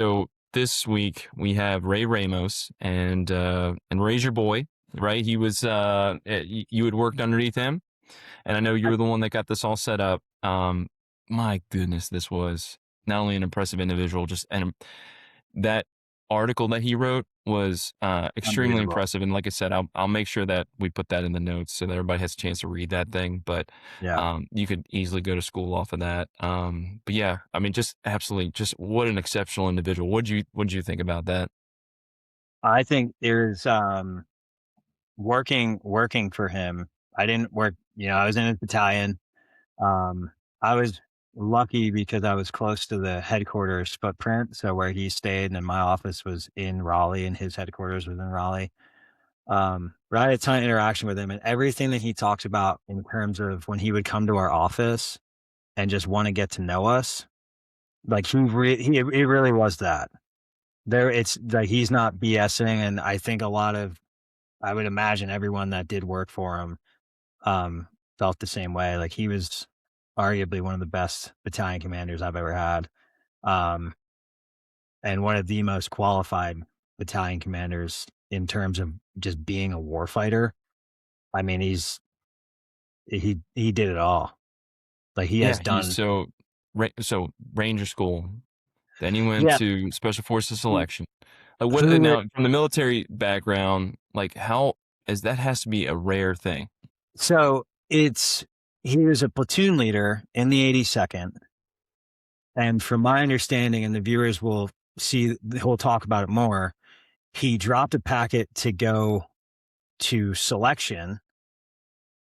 So this week we have Ray Ramos and Ray's your boy, right? He was you had worked underneath him, and I know you were the one that got this all set up. My goodness, this was not only an impressive individual, just and that article that he wrote was extremely Unbelievable. impressive. And like I said, I'll make sure that we put that in the notes so that everybody has a chance to read that thing. But Yeah. you could easily go to school off of that. But yeah, I mean, just absolutely, just what an exceptional individual. What'd you think about that? I think there's working for him. I didn't work, I was in his battalion. I was lucky because I was close to the headquarters footprint. So where he stayed and then my office was in Raleigh and his headquarters was in Raleigh. But I had a ton of interaction with him and everything that he talked about in terms of when he would come to our office and just want to get to know us. Like he really was that. It's like he's not BSing, and I think I would imagine everyone that did work for him, um, felt the same way. Like he was arguably one of the best battalion commanders I've ever had, um, and one of the most qualified battalion commanders in terms of just being a warfighter. I mean, he did it all. Like he Yeah, has he's done. so Ranger School. Then he went Yeah. to Special Forces selection. Like what Who? now from the military background? Like how is that has to be a rare thing. So it's he was a platoon leader in the 82nd. And from my understanding, and the viewers will see, he'll talk about it more. He dropped a packet to go to selection.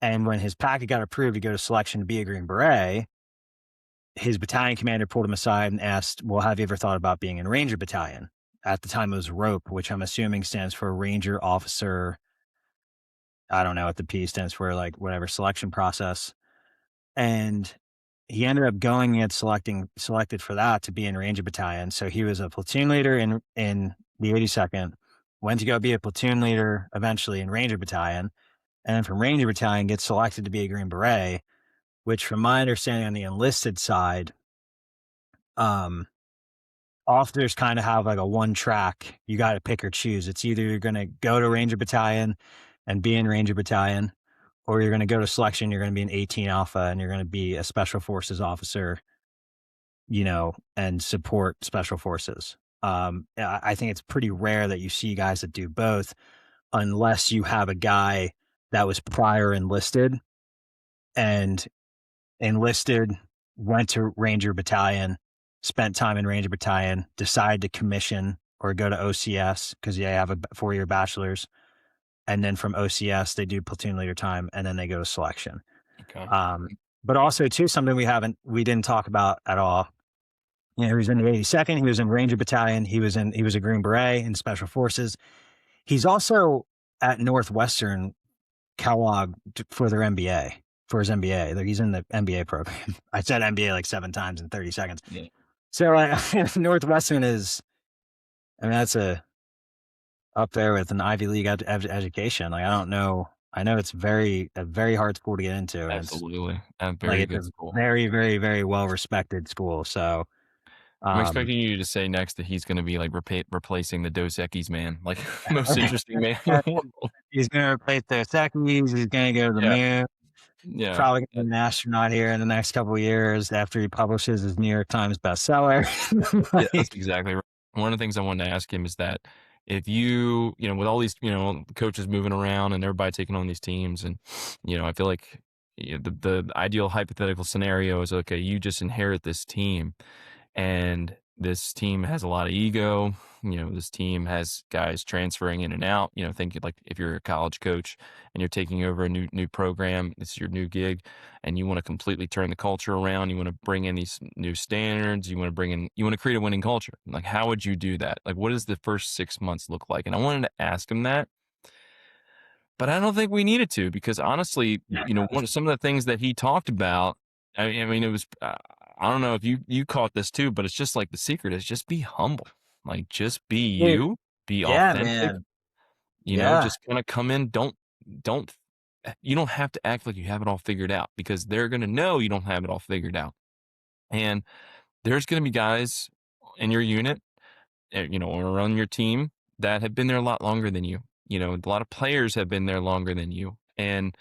And when his packet got approved to go to selection to be a Green Beret, his battalion commander pulled him aside and asked, well, have you ever thought about being in Ranger Battalion? At the time, it was ROPE, which I'm assuming stands for Ranger Officer. I don't know what the P stands for, like whatever selection process. And he ended up going and selected for that to be in Ranger Battalion. So he was a platoon leader in the 82nd, went to go be a platoon leader eventually in Ranger Battalion, and then from Ranger Battalion gets selected to be a Green Beret, which from my understanding on the enlisted side, um, officers kind of have like a one track. You got to pick or choose. It's either you're going to go to Ranger Battalion and be in Ranger Battalion, or you're going to go to selection. You're going to be an 18 Alpha, and you're going to be a Special Forces officer, and support special forces. I think it's pretty rare that you see guys that do both, unless you have a guy that was prior enlisted and enlisted, went to Ranger Battalion, spent time in Ranger Battalion, decided to commission or go to OCS because they have a 4-year bachelor's. And then from OCS, they do platoon leader time and then they go to selection. Okay. Um, but also, too, something we didn't talk about at all. He was in the 82nd. He was in Ranger Battalion. He was a Green Beret in Special Forces. He's also at Northwestern Kellogg for their MBA, for his MBA. Like he's in the MBA program. I said MBA like 7 times in 30 seconds. Yeah. So Northwestern is, I mean, that's up there with an Ivy League education. Like I don't know. I know it's a very hard school to get into, and it's Absolutely. A like very it's good a school. very, very, very well respected school. So I'm um, expecting you to say next that he's going to be like replacing the Dos Equis man, like most interesting man in the world. he's going to replace the seconds. He's going to go to the Yeah. moon. Yeah. Probably gonna be an astronaut here in the next couple of years after he publishes his New York Times bestseller. Yeah, that's Like, exactly right. One of the things I wanted to ask him is that if with all these, coaches moving around and everybody taking on these teams, and I feel like the ideal hypothetical scenario is okay, you just inherit this team, and this team has a lot of ego. This team has guys transferring in and out. Think like if you're a college coach and you're taking over a new program, it's your new gig, and you want to completely turn the culture around. You want to bring in these new standards. You want to create a winning culture. Like, how would you do that? Like, what does the first 6 months look like? And I wanted to ask him that, but I don't think we needed to because honestly, some of the things that he talked about, I mean, it was, I don't know if you caught this too, but it's just like the secret is just be humble. Like, just be dude, you, be yeah, authentic, man. Yeah. just kind of come in. Don't, you don't have to act like you have it all figured out because they're going to know you don't have it all figured out. And there's going to be guys in your unit or on your team that have been there a lot longer than you. A lot of players have been there longer than you. And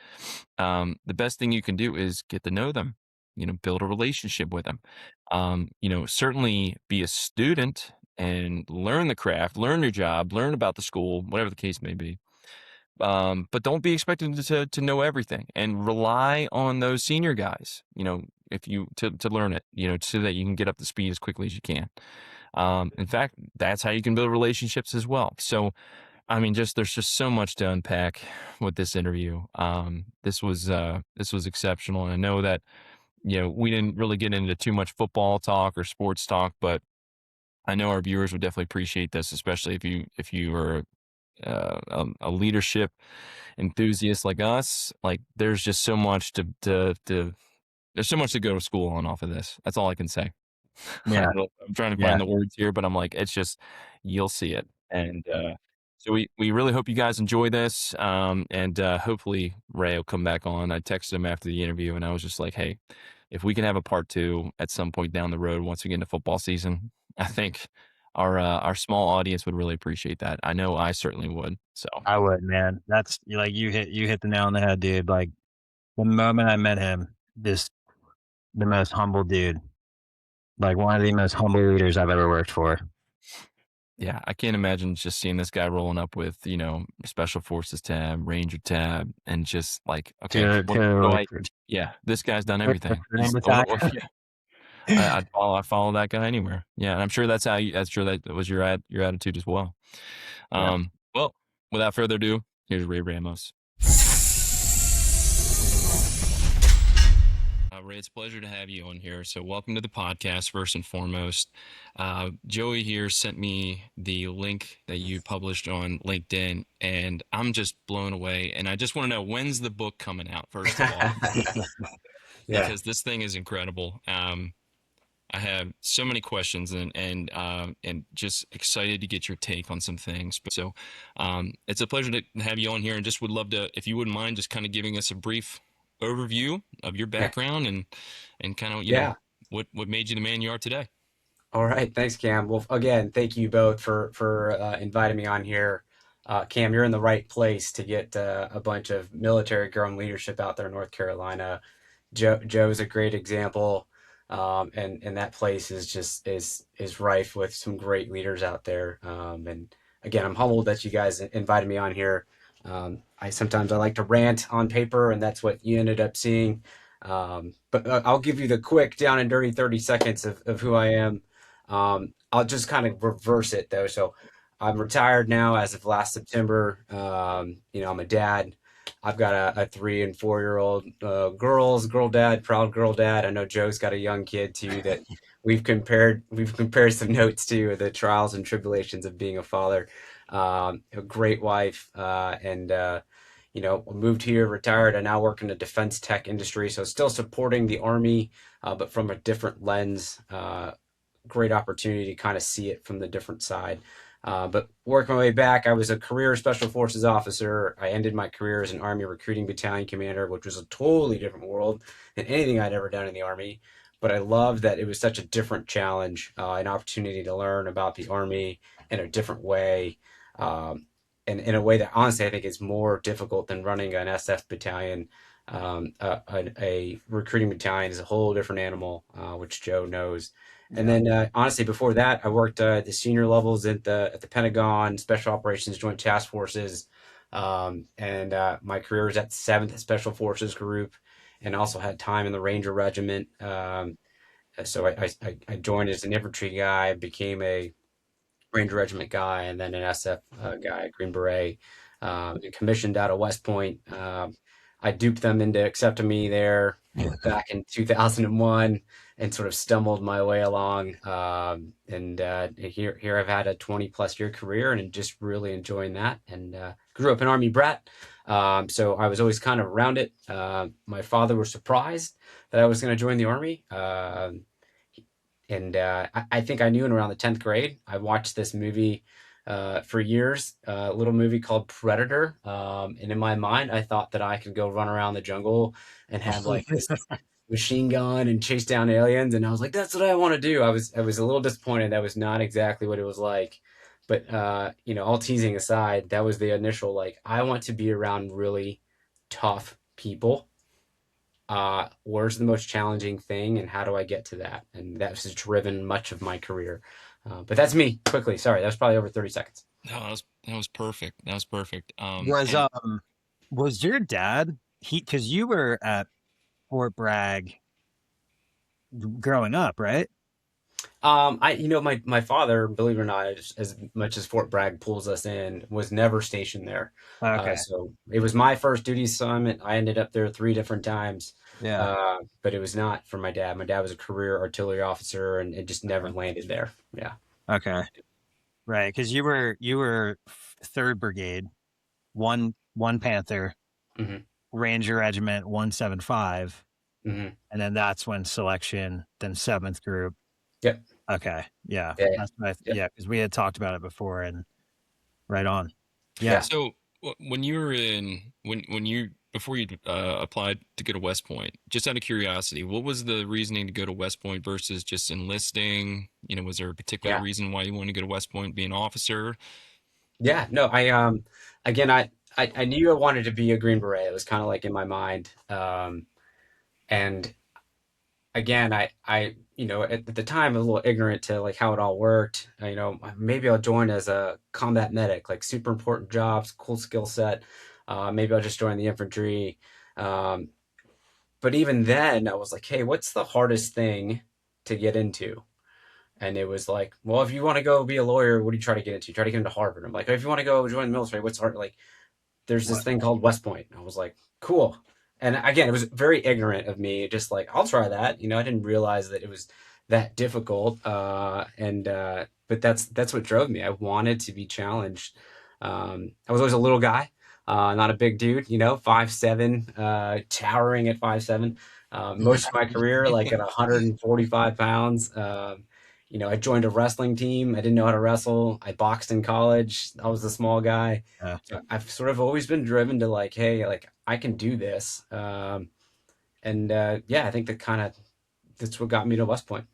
the best thing you can do is get to know them, build a relationship with them. Certainly be a student and learn the craft, learn your job, learn about the school, whatever the case may be. But don't be expected to know everything, and rely on those senior guys, if you to learn it, so that you can get up to speed as quickly as you can. In fact, that's how you can build relationships as well. So, I mean, there's just so much to unpack with this interview. This was exceptional, and I know that we didn't really get into too much football talk or sports talk, but I know our viewers would definitely appreciate this, especially if you are a leadership enthusiast like us. Like, there's just so much to there's so much to go to school on off of this. That's all I can say. I Yeah, don't know, I'm trying to yeah, find the words here, but I'm like, it's just, you'll see it. And so we really hope you guys enjoy this. And hopefully Ray will come back on. I texted him after the interview, and I was just like, hey, if we can have a part two at some point down the road once we get into football season, I think our small audience would really appreciate that. I know I certainly would. So I would, man. That's like you hit the nail on the head, dude. Like the moment I met him, just the most humble dude, like one of the most humble leaders I've ever worked for. yeah, I can't imagine just seeing this guy rolling up with, special forces tab, ranger tab, and just like, okay, To what do to I, yeah, this guy's done everything. recruiting He's done it. battalion. Yeah, I follow that guy anywhere. Yeah. And I'm sure that's sure that was your attitude as well. Yeah, Well, without further ado, here's Ray Ramos. Ray, it's a pleasure to have you on here. So, welcome to the podcast, first and foremost. Joey here sent me the link that you published on LinkedIn, and I'm just blown away. And I just want to know, when's the book coming out, first of all, Yeah, because this thing is incredible. I have so many questions, and just excited to get your take on some things. So, it's a pleasure to have you on here, and just would love to, if you wouldn't mind, just kind of giving us a brief overview of your yeah, background and kind of yeah. what made you the man you are today. All right, thanks, Cam. Well, again, thank you both for inviting me on here. Cam, you're in the right place to get a bunch of military-grown leadership out there in North Carolina. Joe's a great example, and that place is just is rife with some great leaders out there. And again, I'm humbled that you guys invited me on here. I like to rant on paper, and that's what you ended up seeing. But I'll give you the quick down and dirty 30 seconds of who I am. I'll just kind of reverse it though. So I'm retired now as of last September. I'm a dad. I've got a 3 and 4 year old girl dad, proud girl dad. I know Joe's got a young kid too that we've compared some notes to the trials and tribulations of being a father. A great wife, and moved here, retired. I now work in the defense tech industry, so still supporting the Army, but from a different lens. Great opportunity to kind of see it from the different side. But working my way back, I was a career special forces officer. I ended my career as an Army recruiting battalion commander, which was a totally different world than anything I'd ever done in the Army. But I loved that it was such a different challenge, an opportunity to learn about the Army in a different way, and in a way that honestly I think is more difficult than running an SF battalion. A recruiting battalion is a whole different animal, which Joe knows. And yeah. then honestly, before that, I worked at the senior levels at the Pentagon, Special Operations Joint Task Forces, and my career was at the 7th Special Forces Group, and also had time in the Ranger Regiment. So I joined as an infantry guy, became a Ranger Regiment guy, and then an SF guy, Green Beret, and commissioned out of West Point. I duped them into accepting me there back in 2001, and sort of stumbled my way along. And here I've had a 20+ year career, and just really enjoying that. And grew up an Army brat, so I was always kind of around it. My father was surprised that I was going to join the Army. And I think I knew in around the 10th grade. I watched this movie for years, a little movie called Predator. And in my mind, I thought that I could go run around the jungle and have like this machine gun and chase down aliens. And I was like, that's what I want to do. I was a little disappointed. That was not exactly what it was like. But all teasing aside, that was the initial like, I want to be around really tough people. Where's the most challenging thing and how do I get to that? And that's driven much of my career. But that's me quickly. Sorry, that was probably over 30 seconds. No, that was perfect. That was perfect. Was And was your dad because you were at Fort Bragg growing up, right? My father, believe it or not, as much as Fort Bragg pulls us in, was never stationed there. Okay. So it was my first duty assignment. I ended up there three different times, Yeah. but it was not for my dad. My dad was a career artillery officer, and it just never Okay. landed there. Yeah. Okay. Right, because you were Third Brigade, one Panther, Hmm. Ranger Regiment 175, Hmm. and then that's when selection, then Seventh Group. Yep. Okay, yeah, Yeah. Yeah. that's what Yep. yeah, because we had talked about it before, and right on. Yeah. Yeah, so when you were in when you before you applied to go to West Point, just out of curiosity, what was the reasoning to go to West Point versus just enlisting? Was there a particular Yeah. reason why you wanted to go to West Point, be an officer? Yeah. No, again, I knew I wanted to be a Green Beret. It was kind of like in my mind. And again, at the time, I was a little ignorant to like how it all worked. Maybe I'll join as a combat medic, like super important jobs, cool skill set. Maybe I'll just join the infantry. Um, but even then, I was like, hey, what's the hardest thing to get into? And it was like, well, if you want to go be a lawyer, what do you try to get into? Try to get into Harvard. I'm like, if you want to go join the military, what's hard? Like, there's this West thing Point. called West Point. I was like, cool. And again, it was very ignorant of me, just like, I'll try that. I didn't realize that it was that difficult. But that's what drove me. I wanted to be challenged. I was always a little guy, not a big dude, 5'7", towering at 5'7". Most of my career, like at 145 pounds. I joined a wrestling team. I didn't know how to wrestle. I boxed in college. I was a small guy. Yeah. So I've sort of always been driven to like, hey, like I can do this. Yeah, I think that's what got me to West Point.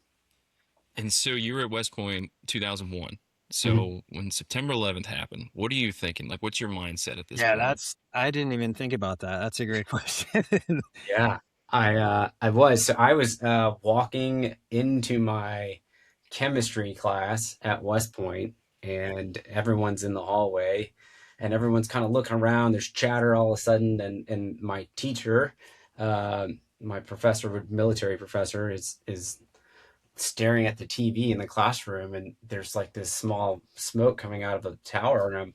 And so you were at West Point 2001. Mhm. So when September 11th happened, what are you thinking? Like, what's your mindset at this Yeah, point? that's I didn't even think about that. That's a great question. Yeah, I was. So I was walking into my chemistry class at West Point, and everyone's in the hallway, and everyone's kind of looking around. There's chatter all of a sudden, and my teacher, my professor, military professor, is staring at the TV in the classroom, and there's like this small smoke coming out of the tower, and I'm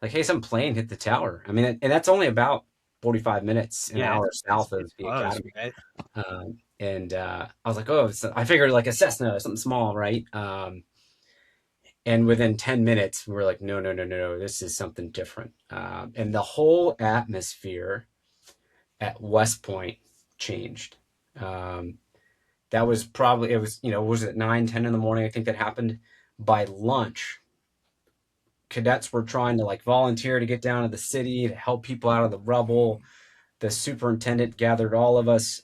like, "Hey, some plane hit the tower." I mean, and that's only about 45 minutes, an Yeah, hour it's south of it's the close, academy. right? I was like, "Oh," I figured like a Cessna, something small, right? And within 10 minutes, we were like, "No, no, no, no, no, this is something different." And the whole atmosphere at West Point changed. Um, that was probably it was was it 9, 10 in the morning? I think that happened. By lunch, cadets were trying to like volunteer to get down to the city to help people out of the rubble. The superintendent gathered all of us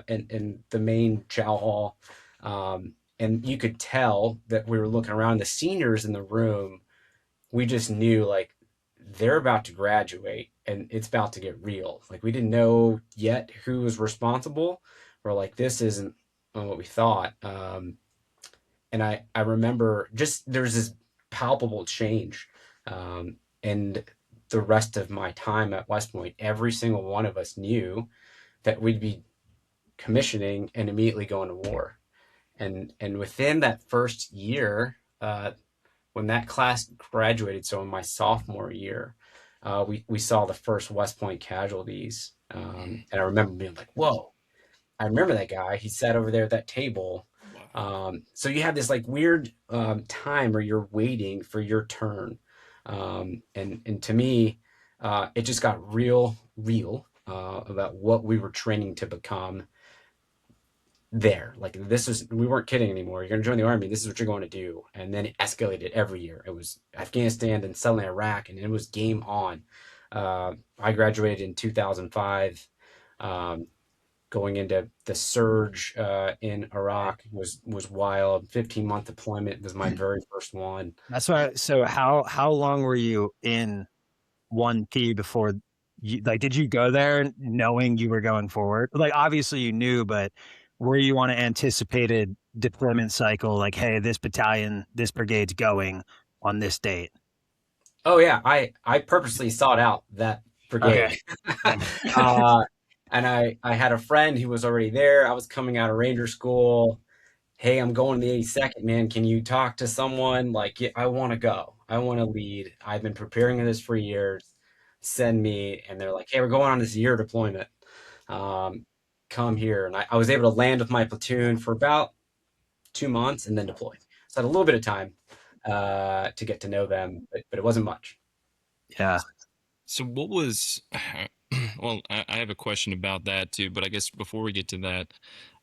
in the main chow hall, and you could tell that we were looking around. The seniors in the room, we just knew like they're about to graduate and it's about to get real. Like we didn't know yet who was responsible. We're like, this isn't what we thought. And I remember just there's this palpable change. And the rest of my time at West Point, every single one of us knew that we'd be commissioning and immediately going to war. And within that first year, when that class graduated, so in my sophomore year, we saw the first West Point casualties. And I remember being like, whoa, I remember that guy. He sat over there at that table. Wow. So you have this like weird time where you're waiting for your turn. And to me, it just got real about what we were training to become there. Like this is we weren't kidding anymore. You're going to join the army. This is what you're going to do. And then it escalated every year. It was Afghanistan, then suddenly Iraq, and it was game on. I graduated in 2005. Um, going into the surge in Iraq was wild. 15-month deployment was my very first one. That's why. So how long were you in 1P before you like? Did you go there knowing you were going forward? Like obviously you knew, but were you on an anticipated deployment cycle? Like, hey, this battalion, this brigade's going on this date. Oh yeah, I purposely sought out that Okay. brigade. uh, and I had a friend who was already there. I was coming out of Ranger School. Hey, I'm going to the 82nd, man. Can you talk to someone? Like, yeah, I want to go. I want to lead. I've been preparing for this for years. Send me. And they're like, hey, we're going on this year deployment. Um, Come here. And I was able to land with my platoon for about 2 months and then deploy. So I had a little bit of time to get to know them, but it wasn't much. Yeah. So what was well, I have a question about that too, but I guess before we get to that,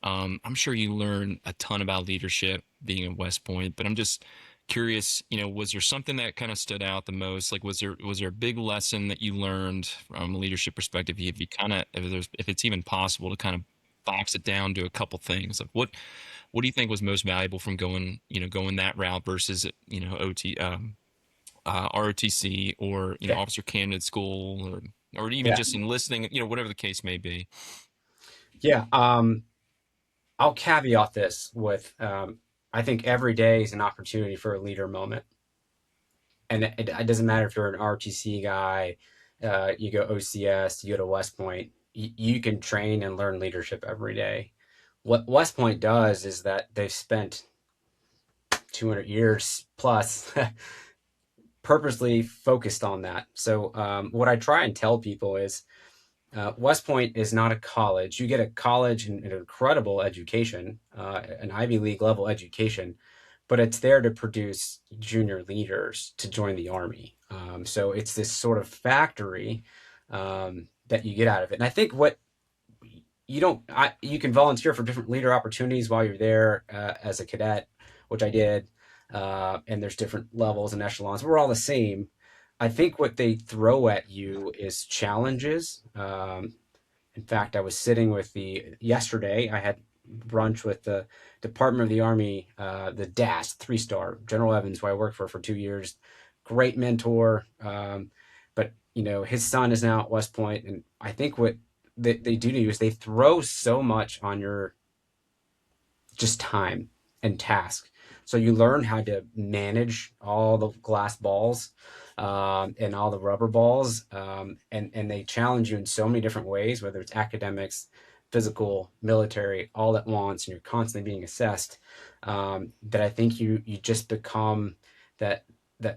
I'm sure you learn a ton about leadership being at West Point, but I'm just curious, was there something that kind of stood out the most? Like, was there a big lesson that you learned from a leadership perspective? If you kind of, if it's even possible to kind of box it down to a couple things, like what do you think was most valuable from going that route versus, OT, ROTC, or Yeah. officer candidate school, or even Yeah. just enlisting, whatever the case may be. Yeah. I'll caveat this with I think every day is an opportunity for a leader moment. And it doesn't matter if you're an RTC guy, you go OCS, you go to West Point, you can train and learn leadership every day. What West Point does is that they've spent 200 years plus purposely focused on that. So, what I try and tell people is West Point is not a college. You get a college and an incredible education, an Ivy League level education, but it's there to produce junior leaders to join the Army. So it's this sort of factory that you get out of it. And I think what you don't, you can volunteer for different leader opportunities while you're there as a cadet, which I did. And there's different levels and echelons. We're all the same. I think what they throw at you is challenges. In fact, I was sitting with yesterday, I had brunch with the Department of the Army, the DAS, 3-star, General Evans, who I worked for 2 years. Great mentor. But, his son is now at West Point. And I think what they do to you is they throw so much on your just time and task. So you learn how to manage all the glass balls and all the rubber balls, and they challenge you in so many different ways, whether it's academics, physical, military, all at once, and you're constantly being assessed. That I think you just become that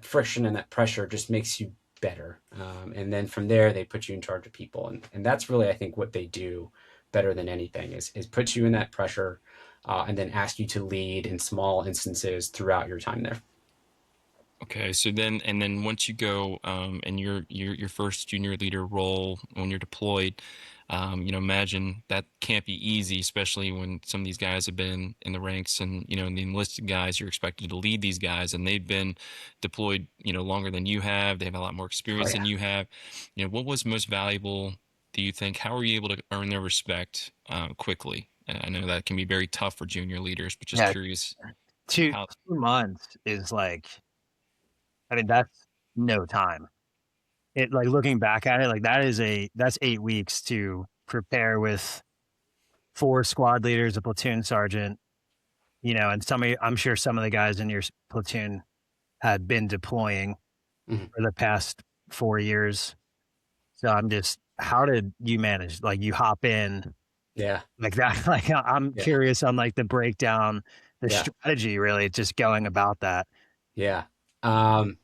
friction and that pressure just makes you better, and then from there they put you in charge of people, and that's really I think what they do better than anything is put you in that pressure and then ask you to lead in small instances throughout your time there. Okay, so then once you go, in your first junior leader role when you're deployed, imagine that can't be easy, especially when some of these guys have been in the ranks, and the enlisted guys, you're expected to lead these guys, and they've been deployed, longer than you have. They have a lot more Oh experience yeah, than you have. What was most valuable, do you think? How were you able to earn their respect quickly? And I know that can be very tough for junior leaders, but just Yeah. curious Two how. 2 months is like, I mean, that's no time. It like looking back at it, like that's 8 weeks to prepare with 4 squad leaders, a platoon sergeant, and I'm sure some of the guys in your platoon had been deploying Mhm. for the past 4 years. So how did you manage? Like you hop in Yeah, like that. Like I'm yeah, curious on like the breakdown, the yeah, strategy, really, just going about that. yeah. Um,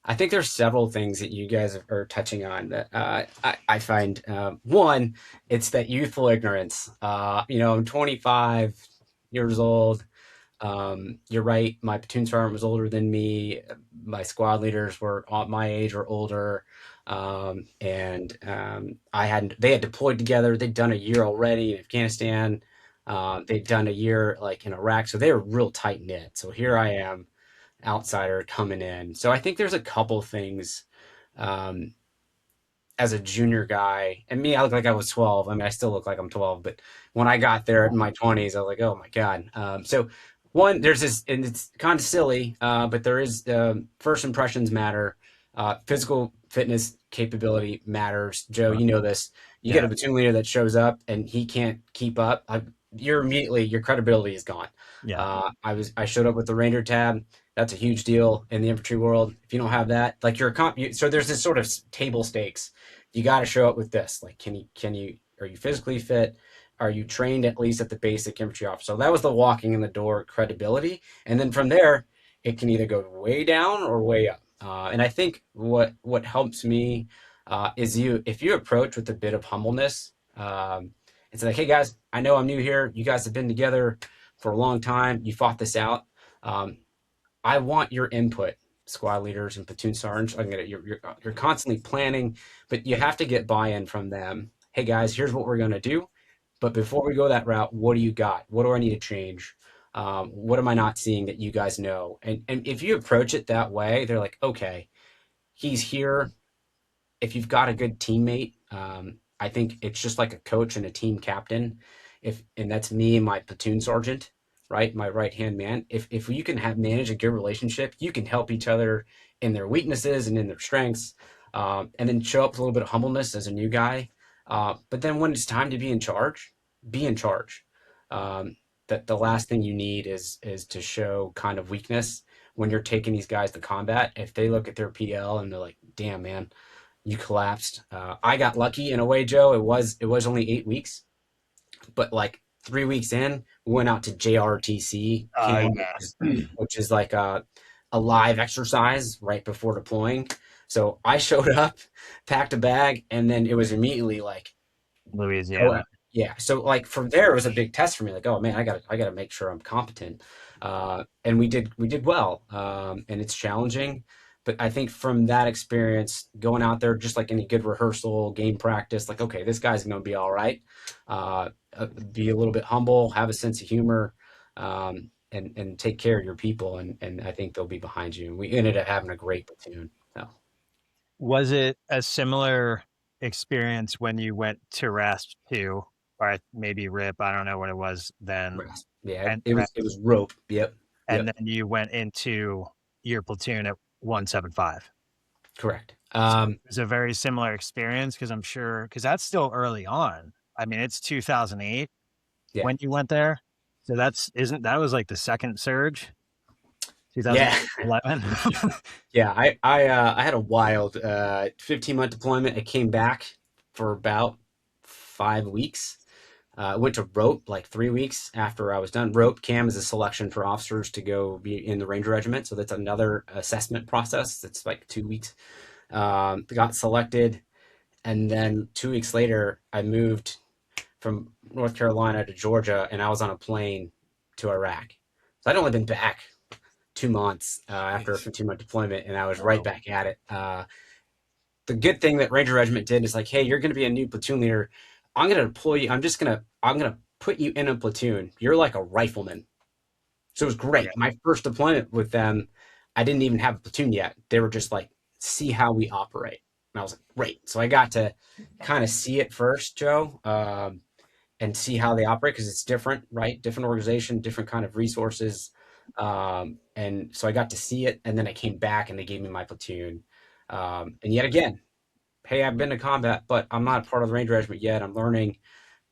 I think there's several things that you guys are touching on that I find. One, it's that youthful ignorance. I'm 25 years old. You're right. My platoon sergeant was older than me. My squad leaders were my age or older. And I hadn't, they had deployed together. They'd done a year already in Afghanistan. They'd done a year like in Iraq. So they were real tight knit. So here I am, outsider coming in. So I think there's a couple things um, as a junior guy, and me, I look like I was 12. I mean, I still look like I'm 12, but when I got there in my 20s, I was like, oh my God. So one, there's this, and it's kind of silly, but there is first impressions matter. Physical fitness capability matters. Joe, you know this. You get Yeah. a platoon leader that shows up and he can't keep up. You're immediately your credibility is gone. Yeah. I showed up with the Ranger tab. That's a huge deal in the infantry world. If you don't have that, like so there's this sort of table stakes. You got to show up with this. Like, are you physically fit? Are you trained at least at the basic infantry officer? So that was the walking in the door credibility. And then from there, it can either go way down or way up. And I think what helps me is if you approach with a bit of humbleness, it's like, hey guys, I know I'm new here. You guys have been together for a long time. You fought this out. Um, I want your input, squad leaders and platoon sergeants. You're constantly planning, but you have to get buy-in from them. Hey guys, here's what we're gonna do. But before we go that route, what do you got? What do I need to change? What am I not seeing that you guys know? And if you approach it that way, they're like, okay, he's here. If you've got a good teammate, I think it's just like a coach and a team captain. And that's me and my platoon sergeant, right? My right hand man. If you can manage a good relationship, you can help each other in their weaknesses and in their strengths, and then show up with a little bit of humbleness as a new guy. But then when it's time to be in charge, be in charge. That the last thing you need is to show kind of weakness when you're taking these guys to combat. If they look at their PL and they're like, "Damn, man, you collapsed." I got lucky in a way, Joe. It was only 8 weeks, but like 3 weeks in, we went out to JRTC camp, Yeah. which is like a live exercise right before deploying. So I showed up, packed a bag, and then it was immediately like, oh, Louisiana. yeah. So like from there, it was a big test for me. Like, oh man, I got to make sure I'm competent. And we did well. And it's challenging, but I think from that experience, going out there, just like any good rehearsal, game practice, like, okay, this guy's going to be all right. Be a little bit humble, have a sense of humor, and take care of your people. And I think they'll be behind you. And we ended up having a great platoon. So, Was it a similar experience when you went to RASP 2 or maybe RIP? I don't know what it was then. yeah, And it was rope. Yep. and Yep. then you went into your platoon at 175. Correct. So it was a very similar experience because I'm sure because that's still early on. I mean, it's 2008 Yeah. when you went there. So isn't that was like the second surge, Yeah. 2011. Yeah, I had a wild 15-month deployment. I came back for about 5 weeks. I went to rope like 3 weeks after I was done. Rope cam is a selection for officers to go be in the Ranger Regiment, so that's another assessment process. It's like 2 weeks. Got selected, and then 2 weeks later, I moved from North Carolina to Georgia, and I was on a plane to Iraq. So I'd only been back 2 months after a 15-month deployment, and I was right back at it. The good thing that Ranger Regiment did is like, hey, you're going to be a new platoon leader. I'm going to deploy you. I'm going to put you in a platoon. You're like a rifleman. So it was Okay. great. My first deployment with them, I didn't even have a platoon yet. They were just like, see how we operate. And I was like, great. So I got to kind of see it first, Joe, and see how they operate because it's different, right? Different organization, different kind of resources. And so I got to see it, and then I came back and they gave me my platoon. And yet again, hey, I've been to combat, but I'm not a part of the Ranger Regiment yet. I'm learning.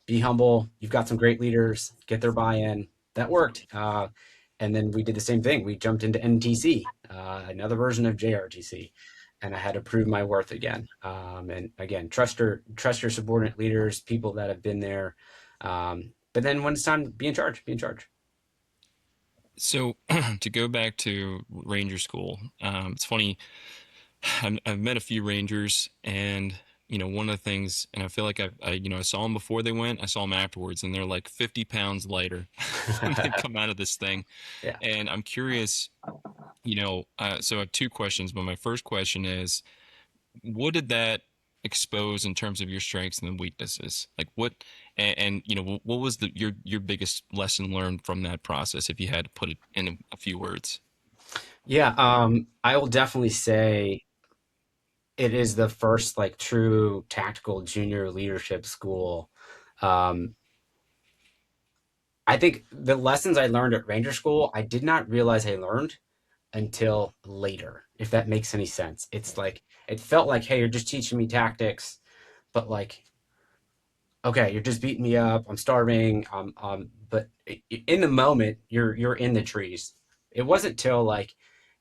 Be humble. You've got some great leaders. Get their buy-in. That worked. And then we did the same thing. We jumped into NTC, another version of JRTC, and I had to prove my worth again. And again, trust your subordinate leaders, people that have been there. But then when it's time, be in charge. Be in charge. So to go back to Ranger School, it's funny. I've met a few Rangers, and one of the things, and I feel like I saw them before they went, I saw them afterwards, and they're like 50 pounds lighter when they come out of this thing. Yeah. And I'm curious, so I have two questions, but my first question is, what did that expose in terms of your strengths and weaknesses? Like what, and what was your biggest lesson learned from that process, if you had to put it in a few words? Yeah. I will definitely say it is the first like true tactical junior leadership school. Um, I think the lessons I learned at Ranger School, I did not realize I learned until later, if that makes any sense. It's like it felt like, hey, you're just teaching me tactics, but like, okay, you're just beating me up. I'm starving. But in the moment, you're in the trees. It wasn't till like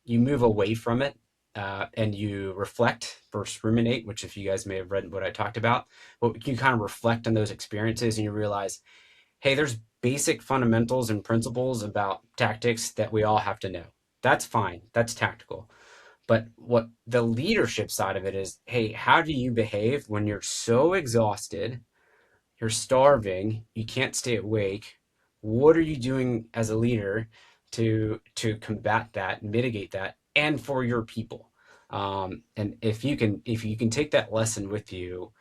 you move away from it and you reflect versus ruminate, which if you guys may have read what I talked about, but you kind of reflect on those experiences and you realize, hey, there's basic fundamentals and principles about tactics that we all have to know. That's fine. That's tactical. But what the leadership side of it is, hey, how do you behave when you're so exhausted, you're starving, you can't stay awake? What are you doing as a leader to combat that, mitigate that, and for your people? And if you can take that lesson with you,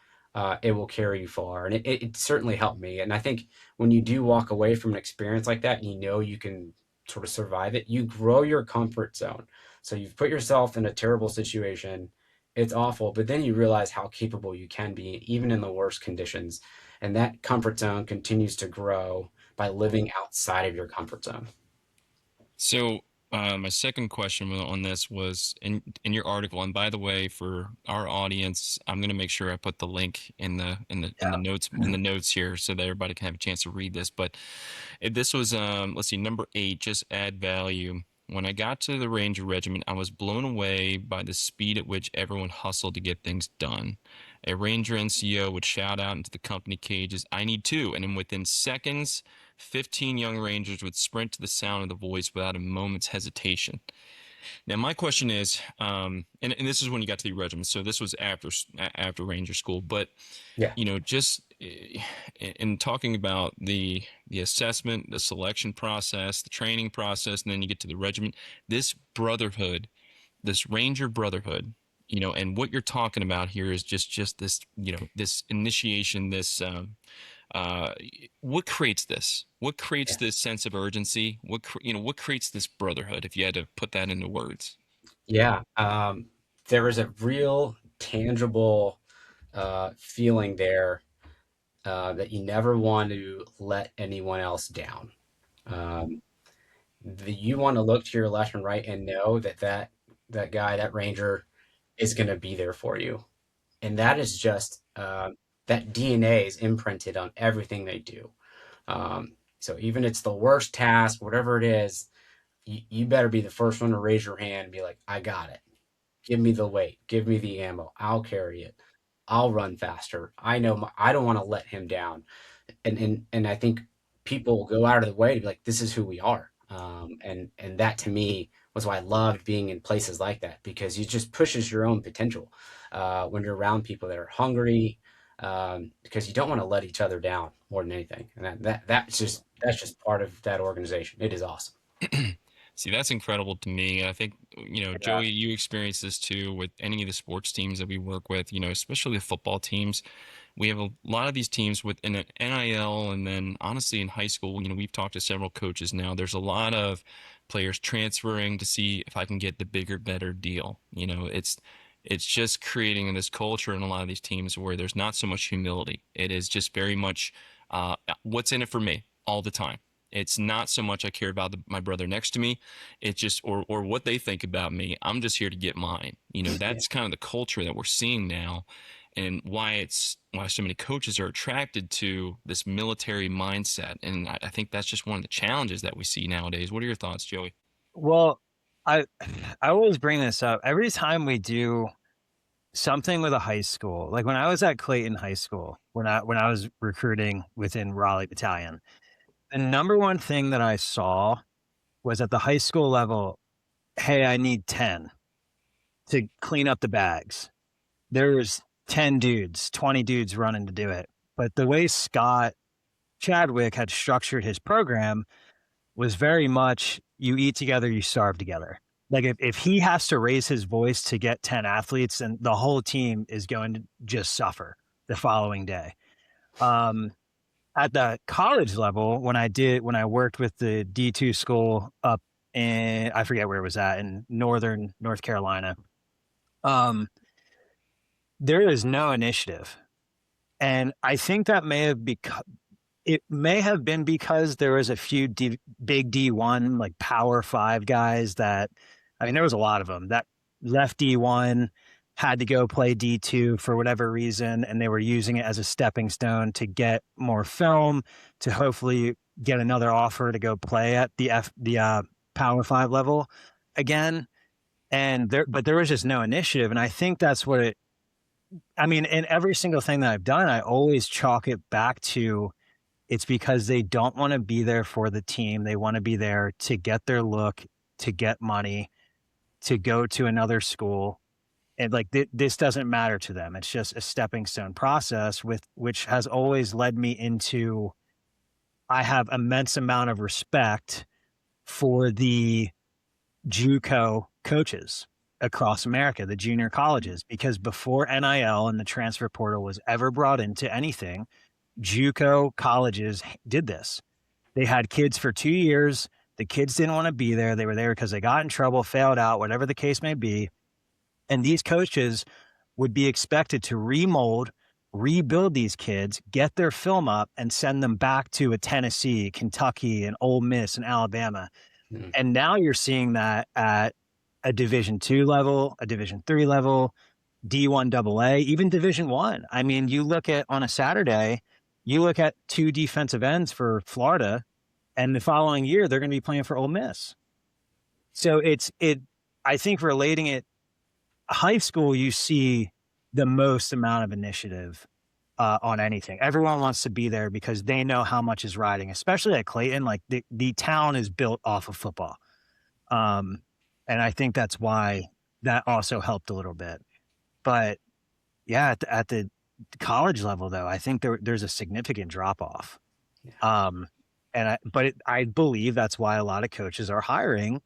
it will carry you far. And it certainly helped me. And I think when you do walk away from an experience like that, and you know you can sort of survive it, you grow your comfort zone. So you've put yourself in a terrible situation. It's awful, but then you realize how capable you can be, even in the worst conditions. And that comfort zone continues to grow by living outside of your comfort zone. So, my second question on this was in your article, and by the way, for our audience, I'm going to make sure I put the link in the notes here so that everybody can have a chance to read this. But this was let's see, number 8, just add value. When I got to the Ranger Regiment, I was blown away by the speed at which everyone hustled to get things done. A Ranger NCO would shout out into the company cages, "I need two," and then within seconds 15 young Rangers would sprint to the sound of the voice without a moment's hesitation. Now, my question is, and this is when you got to the regiment, so this was after Ranger School, but Yeah. just in talking about the assessment, the selection process, the training process, and then you get to the regiment, this brotherhood, this Ranger brotherhood, and what you're talking about here is just this, this initiation, this uh, what creates this? What creates Yeah. this sense of urgency? What creates this brotherhood? If you had to put that into words. Yeah. There was a real tangible feeling there that you never want to let anyone else down. Um, you want to look to your left and right and know that guy, that ranger, is going to be there for you, and that is just that DNA is imprinted on everything they do. So even it's the worst task, whatever it is, you better be the first one to raise your hand and be like, "I got it. Give me the weight. Give me the ammo. I'll carry it. I'll run faster. I know I don't want to let him down." And I think people will go out of the way to be like, this is who we are. And that to me was why I loved being in places like that, because you just pushes your own potential when you're around people that are hungry, because you don't want to let each other down more than anything. And that's just part of that organization. It is awesome. See, that's incredible to me. I think, Yeah. Joey, you experience this too with any of the sports teams that we work with, especially the football teams. We have a lot of these teams with an NIL, and then honestly in high school, we've talked to several coaches now. There's a lot of players transferring to see if I can get the bigger, better deal. It's just creating this culture in a lot of these teams where there's not so much humility. It is just very much what's in it for me all the time. It's not so much I care about my brother next to me. It's just or what they think about me. I'm just here to get mine. Yeah. That's kind of the culture that we're seeing now, and why so many coaches are attracted to this military mindset. And I think that's just one of the challenges that we see nowadays. What are your thoughts, Joey? Well, I I always bring this up every time we do something with a high school. Like when I was at Clayton High School, when I was recruiting within Raleigh Battalion, the number one thing that I saw was at the high school level, hey, I need 10 to clean up the bags. There was 10 dudes, 20 dudes running to do it. But the way Scott Chadwick had structured his program was very much you eat together, you starve together. Like if he has to raise his voice to get 10 athletes, then the whole team is going to just suffer the following day. Um, at the college level, when I worked with the D2 school up in, I forget where it was at, in northern North Carolina. Um, there is no initiative. And I think that it may have been because there was a few big D1, like Power Five guys that, I mean, there was a lot of them that left D1, had to go play D2 for whatever reason, and they were using it as a stepping stone to get more film, to hopefully get another offer to go play at the Power Five level again. But there was just no initiative, and I think that's what it. I mean, in every single thing that I've done, I always chalk it back to it's because they don't want to be there for the team. They want to be there to get their look, to get money, to go to another school. And like this doesn't matter to them. It's just a stepping stone process which has always led me into I have immense amount of respect for the JUCO coaches across America, the junior colleges, because before NIL and the transfer portal was ever brought into anything, JUCO colleges did this. They had kids for 2 years. The kids didn't want to be there. They were there because they got in trouble, failed out, whatever the case may be. And these coaches would be expected to remold, rebuild these kids, get their film up, and send them back to a Tennessee, Kentucky, and Ole Miss and Alabama. Mm. And now you're seeing that at a Division II level, a Division III level, D1 AA, even Division I. I mean, you look at on a Saturday, you look at 2 defensive ends for Florida, and the following year they're going to be playing for Ole Miss. So I think relating it, high school, you see the most amount of initiative on anything. Everyone wants to be there because they know how much is riding, especially at Clayton. Like the town is built off of football. And I think that's why that also helped a little bit. But yeah, at the college level, though, I think there's a significant drop off. Yeah. I believe that's why a lot of coaches are hiring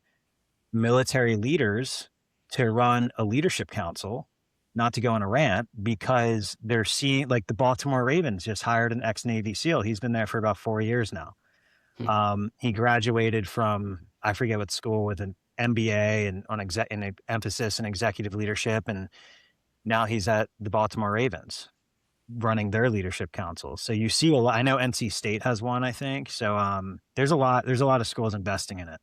military leaders to run a leadership council, not to go on a rant, because they're seeing, like the Baltimore Ravens just hired an ex-Navy SEAL. He's been there for about 4 years now. He graduated from, I forget what school, with an MBA and in an emphasis in executive leadership. And now he's at the Baltimore Ravens running their leadership council. So you see a lot. I know NC State has one, I think. So there's a lot of schools investing in it.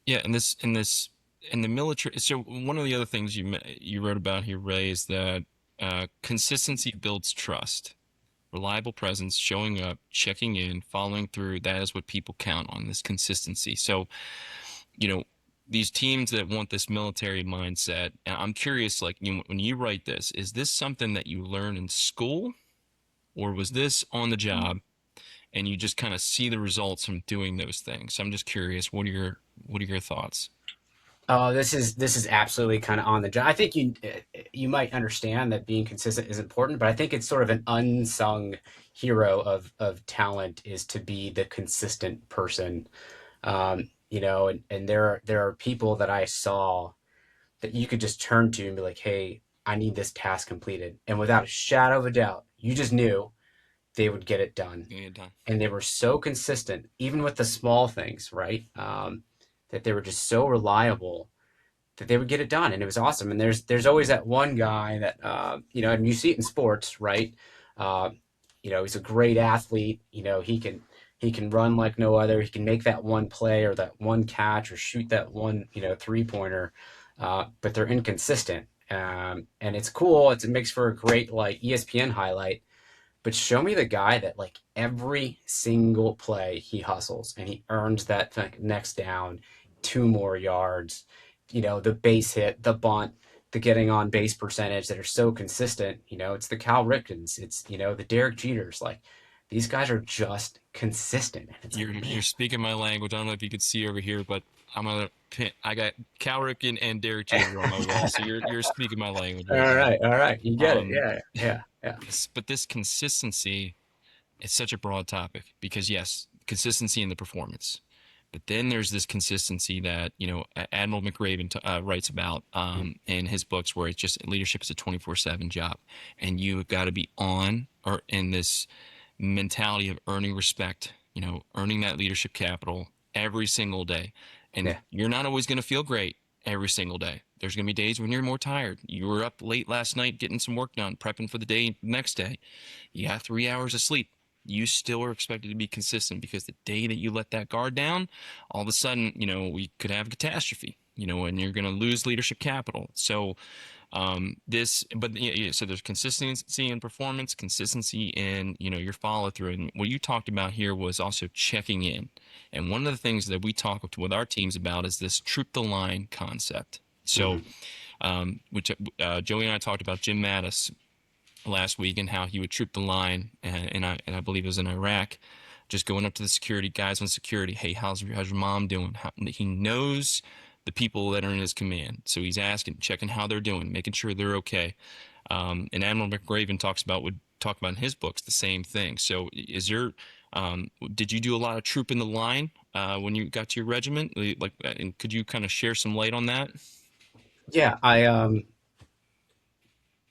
Yeah. In the military. So one of the other things you wrote about here, Ray, is that consistency builds trust. Reliable presence, showing up, checking in, following through. That is what people count on, this consistency. So, these teams that want this military mindset, and I'm curious, like, when you write this, is this something that you learn in school, or was this on the job and you just kind of see the results from doing those things? I'm just curious, what are your thoughts? Oh, this is absolutely kind of on the job. I think you might understand that being consistent is important, but I think it's sort of an unsung hero of talent is to be the consistent person. And there are people that I saw that you could just turn to and be like, hey, I need this task completed. And without a shadow of a doubt, you just knew they would get it done. And they were so consistent, even with the small things, right? That they were just so reliable that they would get it done. And it was awesome. And there's always that one guy that, and you see it in sports, right? He's a great athlete. He can run like no other. He can make that one play or that one catch or shoot that one, 3-pointer, but they're inconsistent. And it's cool. It makes for a great like ESPN highlight. But show me the guy that like every single play he hustles and he earns that next down, 2 more yards, the base hit, the bunt, the getting on base percentage that are so consistent. It's the Cal Ripkens, it's the Derek Jeters. Like these guys are just consistent. You're speaking my language. I don't know if you could see over here, but I got Cal Ripken and Derek Jeter on my wall, so you're speaking my language. All right, you get it. Yeah. But this consistency, it's such a broad topic because yes, consistency in the performance, but then there's this consistency that Admiral McRaven writes about in his books, where it's just leadership is a 24/7 job, and you've got to be on or in this mentality of earning respect, earning that leadership capital every single day. And you're not always going to feel great every single day. There's going to be days when you're more tired. You were up late last night getting some work done, prepping for the day next day. You have 3 hours of sleep. You still are expected to be consistent, because the day that you let that guard down, all of a sudden, we could have a catastrophe, and you're going to lose leadership capital. So so there's consistency in performance, consistency in, your follow through. And what you talked about here was also checking in. And one of the things that we talk with our teams about is this troop the line concept. So, which Joey and I talked about Jim Mattis last week, and how he would troop the line, and I believe it was in Iraq, just going up to the security guys on security. Hey, how's your mom doing? He knows the people that are in his command, so he's asking, checking how they're doing, making sure they're okay. And Admiral McRaven would talk about in his books the same thing. So, did you do a lot of trooping the line when you got to your regiment? Like, and could you kind of share some light on that? Yeah,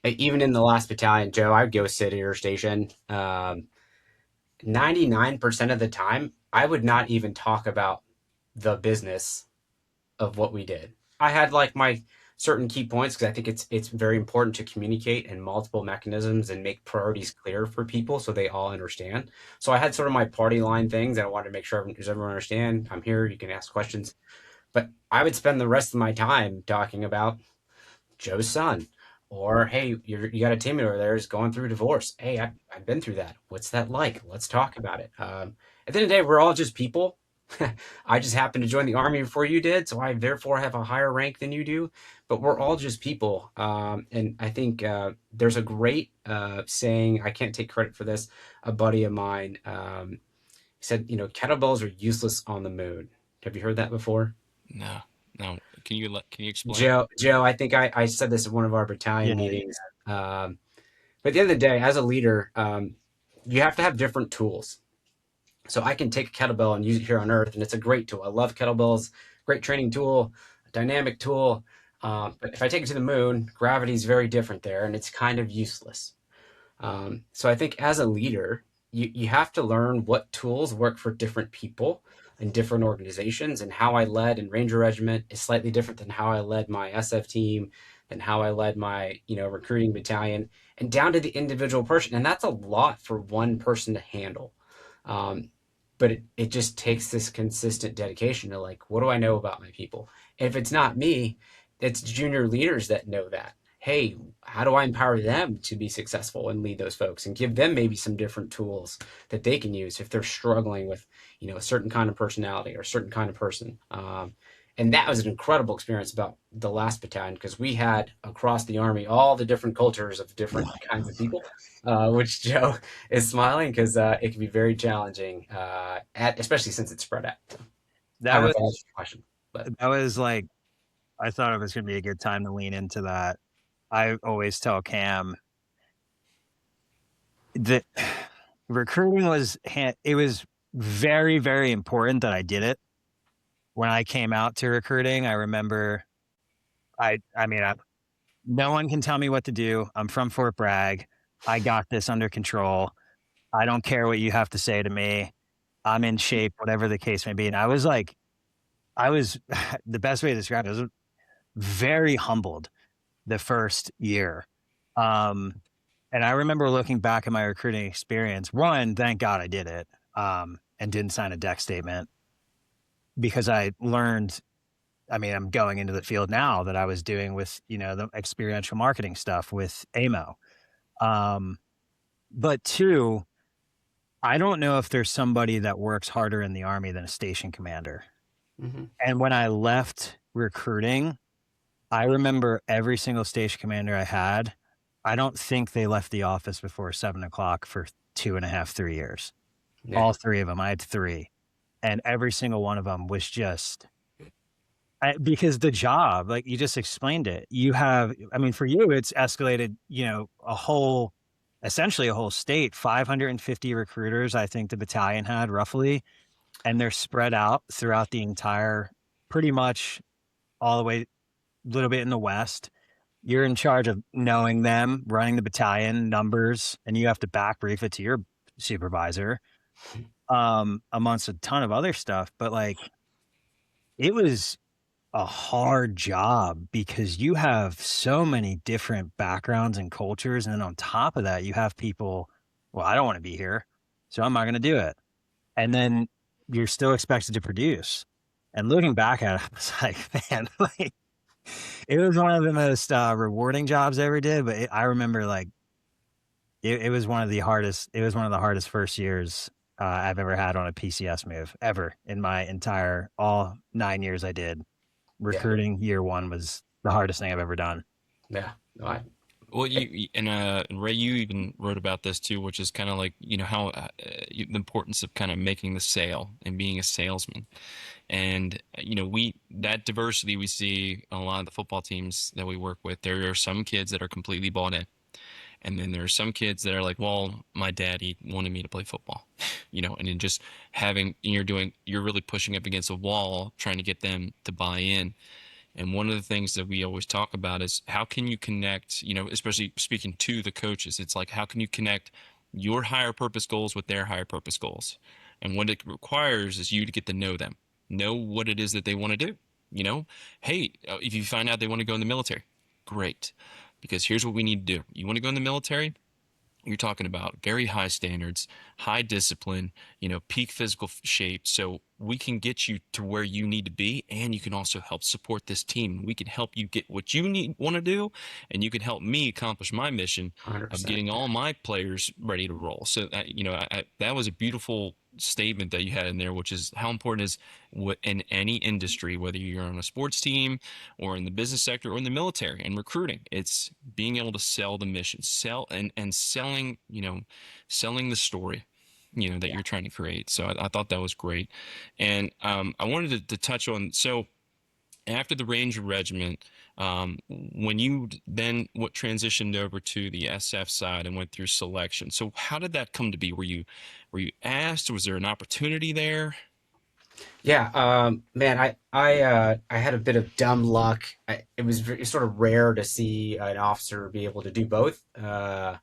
even in the last battalion, Joe, I'd go sit at your station. 99% of the time, I would not even talk about the business of what we did. I had like my certain key points, because I think it's very important to communicate in multiple mechanisms and make priorities clear for people so they all understand. So I had sort of my party line things, and I wanted to make sure everyone understand I'm here. You can ask questions, but I would spend the rest of my time talking about Joe's son. Or, hey, you got a teammate over there who's going through a divorce. Hey, I've been through that. What's that like? Let's talk about it. At the end of the day, we're all just people. I just happened to join the Army before you did, so I therefore have a higher rank than you do. But we're all just people. And I think there's a great saying, I can't take credit for this, a buddy of mine said, kettlebells are useless on the moon. Have you heard that before? No, no. Can you explain? Joe, I think I said this at one of our battalion Yeah. meetings. But at the end of the day, as a leader, you have to have different tools. So I can take a kettlebell and use it here on Earth, and it's a great tool. I love kettlebells, great training tool, dynamic tool. But if I take it to the moon, gravity is very different there, and it's kind of useless. So I think as a leader, you have to learn what tools work for different people in different organizations. And how I led in Ranger Regiment is slightly different than how I led my SF team, than how I led my recruiting battalion, and down to the individual person. And that's a lot for one person to handle. Um, but it just takes this consistent dedication to, like, what do I know about my people? And if it's not me, it's junior leaders that know that. Hey, how do I empower them to be successful and lead those folks, and give them maybe some different tools that they can use if they're struggling with, a certain kind of personality or a certain kind of person. And that was an incredible experience about the last battalion, because we had across the Army all the different cultures of different kinds of people, which Joe is smiling, because it can be very challenging, especially since it's spread out. I That don't know was if that answers your question, but that was like, I thought it was going to be a good time to lean into that. I always tell Cam that recruiting it was very, very important that I did it. When I came out to recruiting, I remember no one can tell me what to do. I'm from Fort Bragg. I got this under control. I don't care what you have to say to me. I'm in shape, whatever the case may be. And I was the best way to describe it, I was very humbled the first year. And I remember looking back at my recruiting experience. One, thank God I did it, and didn't sign a deck statement, because I learned, I'm going into the field now that I was doing with, the experiential marketing stuff with AMO. But two, I don't know if there's somebody that works harder in the Army than a station commander. mm-hmm. And when I left recruiting, I remember every single station commander I had, I don't think they left the office before 7:00 for 2.5, 3 years. Yeah. All three of them. I had three. And every single one of them was just, because the job, like you just explained it, for you, it's escalated, essentially a whole state, 550 recruiters, I think the battalion had roughly, and they're spread out throughout the entire, pretty much all the way, a little bit in the West. You're in charge of knowing them, running the battalion numbers, and you have to back brief it to your supervisor, amongst a ton of other stuff. But like, it was a hard job because you have so many different backgrounds and cultures. And then on top of that, you have people, well, I don't want to be here, so I'm not going to do it. And then you're still expected to produce. And looking back at it, I was like, man, like it was one of the most rewarding jobs I ever did. But I remember like it was one of the hardest. It was one of the hardest first years I've ever had on a PCS move ever in my entire all 9 years I did. Yeah, Recruiting year one was the hardest thing I've ever done. yeah. No, Well, and Ray, you even wrote about this too, which is kind of like, how the importance of kind of making the sale and being a salesman. And we that diversity we see on a lot of the football teams that we work with. There are some kids that are completely bought in, and then there are some kids that are like, well, my daddy wanted me to play football, and then just you're really pushing up against a wall trying to get them to buy in. And one of the things that we always talk about is how can you connect, especially speaking to the coaches, it's like, how can you connect your higher purpose goals with their higher purpose goals? And what it requires is you to get to know them, know what it is that they want to do. Hey, if you find out they want to go in the military, great. Because here's what we need to do. You want to go in the military? You're talking about very high standards, high discipline, peak physical shape. So we can get you to where you need to be, and you can also help support this team. We can help you get what you want to do, and you can help me accomplish my mission of 100%. getting all my players ready to roll. So that was a beautiful statement that you had in there, which is how important is what in any industry, whether you're on a sports team or in the business sector or in the military and recruiting, it's being able to sell the mission, sell and selling, selling the story, that Yeah. you're trying to create. So I thought that was great. And I wanted to touch on, so after the Ranger Regiment, when you then what transitioned over to the SF side and went through selection. So how did that come to be? Were you asked? Was there an opportunity there? Yeah, man, I had a bit of dumb luck. It was sort of rare to see an officer be able to do both, to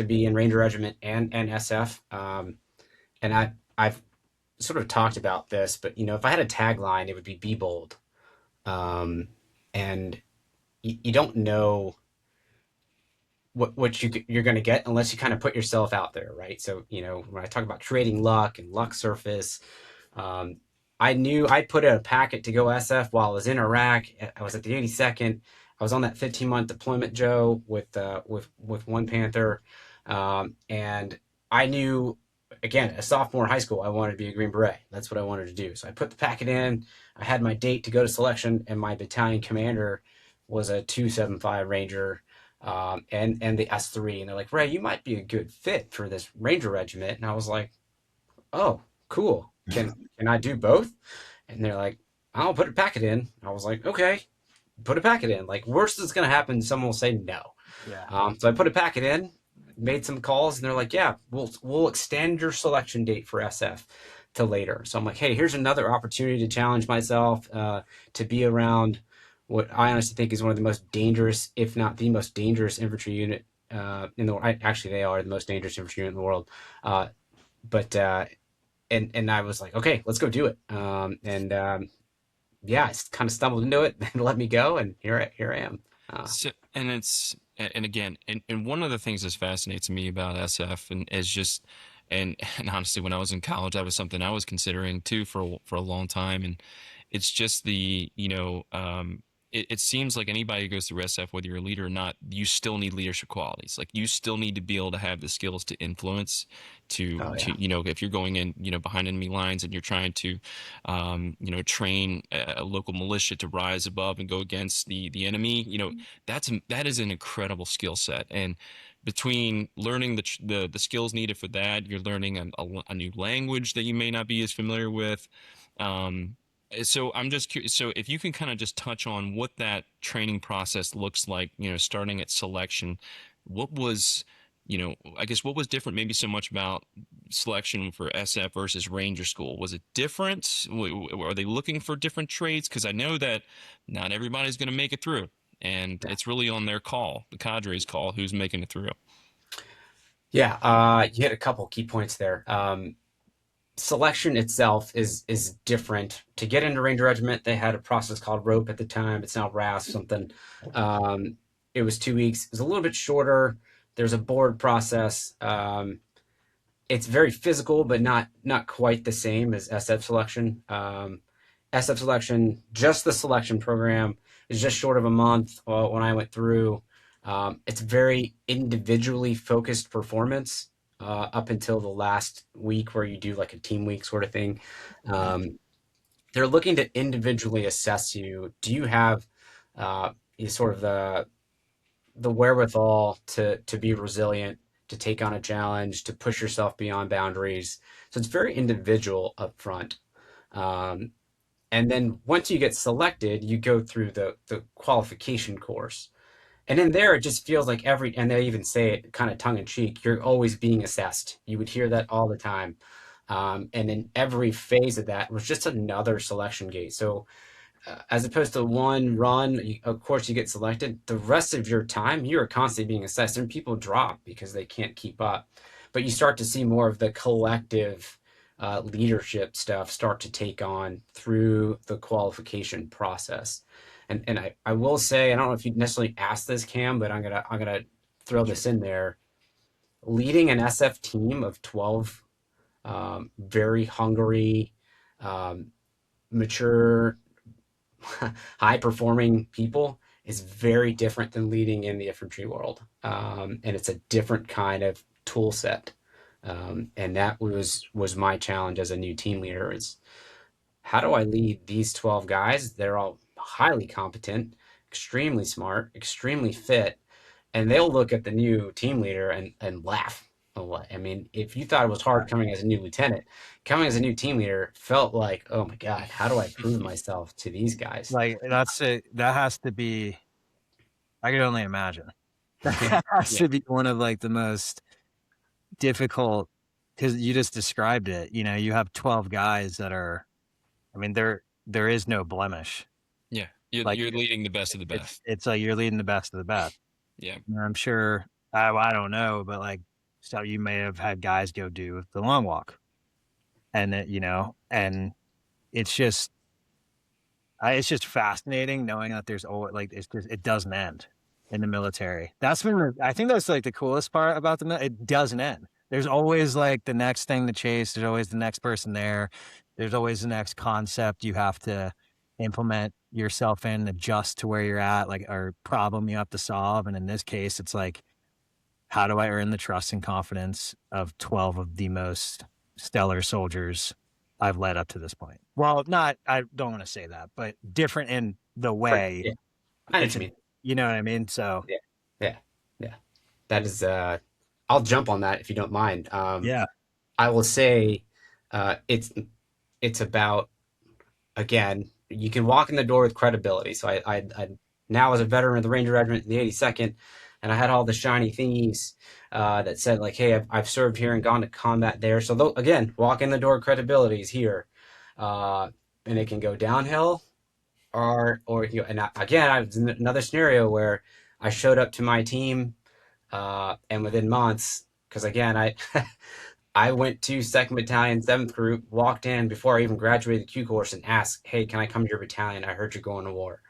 be in Ranger Regiment and SF. And I've sort of talked about this, but if I had a tagline, it would be bold. Um, and you don't know what you're going to get unless you kind of put yourself out there, right? So when I talk about creating luck and luck surface, um, I knew I put in a packet to go SF while I was in Iraq. I was at the 82nd. I was on that 15-month deployment, Joe, with One Panther, and I knew, again, a sophomore in high school, I wanted to be a Green Beret. That's what I wanted to do. So I put the packet in. I had my date to go to selection, and my battalion commander was a 275 Ranger, and the S3, and they're like, Ray, you might be a good fit for this Ranger regiment. And I was like, oh, cool. Can I do both? And they're like, I'll put a packet in. I was like, okay, put a packet in. Like, worst that's gonna happen, someone will say no. Yeah. So I put a packet in, made some calls, and they're like, yeah, we'll extend your selection date for SF to later. So I'm like, hey, here's another opportunity to challenge myself, to be around what I honestly think is one of the most dangerous, if not the most dangerous infantry unit in the world. Actually, they are the most dangerous infantry unit in the world. But and I was like, okay, let's go do it. Yeah, I kind of stumbled into it and let me go, and here I am. So, and again, and one of the things that fascinates me about SF and is just, and honestly, when I was in college, that was something I was considering too for a long time. And it's just it seems like anybody who goes through SF, whether you're a leader or not, you still need leadership qualities. Like you still need to be able to have the skills to influence, Oh yeah. if you're going in, behind enemy lines and you're trying to, train a local militia to rise above and go against the enemy, that is an incredible skill set. And between learning the skills needed for that, you're learning a new language that you may not be as familiar with. Um, so I'm just curious. So if you can kind of just touch on what that training process looks like, starting at selection, what was, I guess what was different maybe so much about selection for SF versus Ranger School? Was it different? Are they looking for different traits? Because I know that not everybody's going to make it through, and Yeah. it's really on their call, the cadre's call, who's making it through. Yeah, you hit a couple key points there. selection itself is different. To get into Ranger Regiment, they had a process called rope at the time. It's now RAS something. Um, it was 2 weeks. It was a little bit shorter. There's a board process. It's very physical, but not quite the same as SF selection. SF selection, just the selection program, is just short of a month when I went through. It's very individually focused performance up until the last week where you do like a team week sort of thing. Um, they're looking to individually assess you. Do you have sort of the wherewithal to be resilient, to take on a challenge, to push yourself beyond boundaries? So it's very individual up front. Um, and then once you get selected, you go through the qualification course. And in there, it just feels like and they even say it kind of tongue in cheek, you're always being assessed. You would hear that all the time. And in every phase of that was just another selection gate. So as opposed to one run, of course you get selected. The rest of your time, you are constantly being assessed, and people drop because they can't keep up. But you start to see more of the collective leadership stuff start to take on through the qualification process. And I will say, I don't know if you necessarily asked this, Cam, but I'm gonna throw this in there. Leading an SF team of 12 very hungry, um, mature, high performing people is very different than leading in the infantry world. And it's a different kind of tool set. And that was my challenge as a new team leader is how do I lead these 12 guys? They're all highly competent, extremely smart, extremely fit, and they'll look at the new team leader and laugh. I mean, if you thought it was hard coming as a new lieutenant, coming as a new team leader felt like, oh my God, how do I prove myself to these guys? Like that's it. That has to be. I can only imagine. Yeah, That has yeah, to be one of like the most difficult because you just described it. You know, you have 12 guys that are. I mean, there is no blemish. Yeah, Like you're leading the best of the best. it's like you're leading the best of the best. Yeah, And I'm sure. I don't know, but like so you may have had guys go do the long walk, and and it's just it's just fascinating knowing that there's always like it's just it doesn't end in the military. I think that's like the coolest part about it doesn't end. There's always like the next thing to chase. There's always the next person there. There's always the next concept you have to implement yourself in, adjust to where you're at, like or problem you have to solve. And in this case, it's like, how do I earn the trust and confidence of 12 of the most stellar soldiers I've led up to this point? Well, not, I don't want to say that, but different in the right. way. Yeah, I know what It's, you mean. you know what I mean? So, Yeah, yeah, yeah. That is. I'll jump on that if you don't mind. yeah. I will say, it's about again. You can walk in the door with credibility. So I now as a veteran of the Ranger Regiment in the 82nd, and I had all the shiny thingies that said like, "Hey, I've served here and gone to combat there." So again, walk in the door credibility is here, and it can go downhill or and again, I was in another scenario where I showed up to my team, and within months, because again, I went to Second Battalion, Seventh Group, walked in before I even graduated the Q course, and asked, "Hey, can I come to your battalion? I heard you're going to war."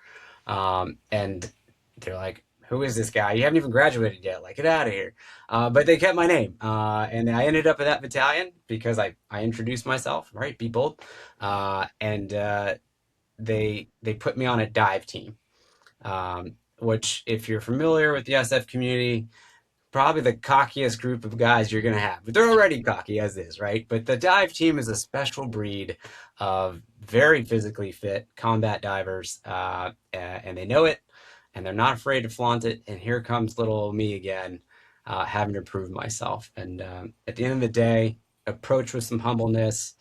And they're like, "Who is this guy? You haven't even graduated yet. Like, get out of here." But they kept my name, and I ended up in that battalion because I introduced myself, right? Be bold, and they put me on a dive team, which if you're familiar with the SF community, probably the cockiest group of guys you're going to have. But they're already cocky as is, right? But the dive team is a special breed of very physically fit combat divers, and they know it, and they're not afraid to flaunt it. And here comes little me again, having to prove myself. And at the end of the day, approach with some humbleness,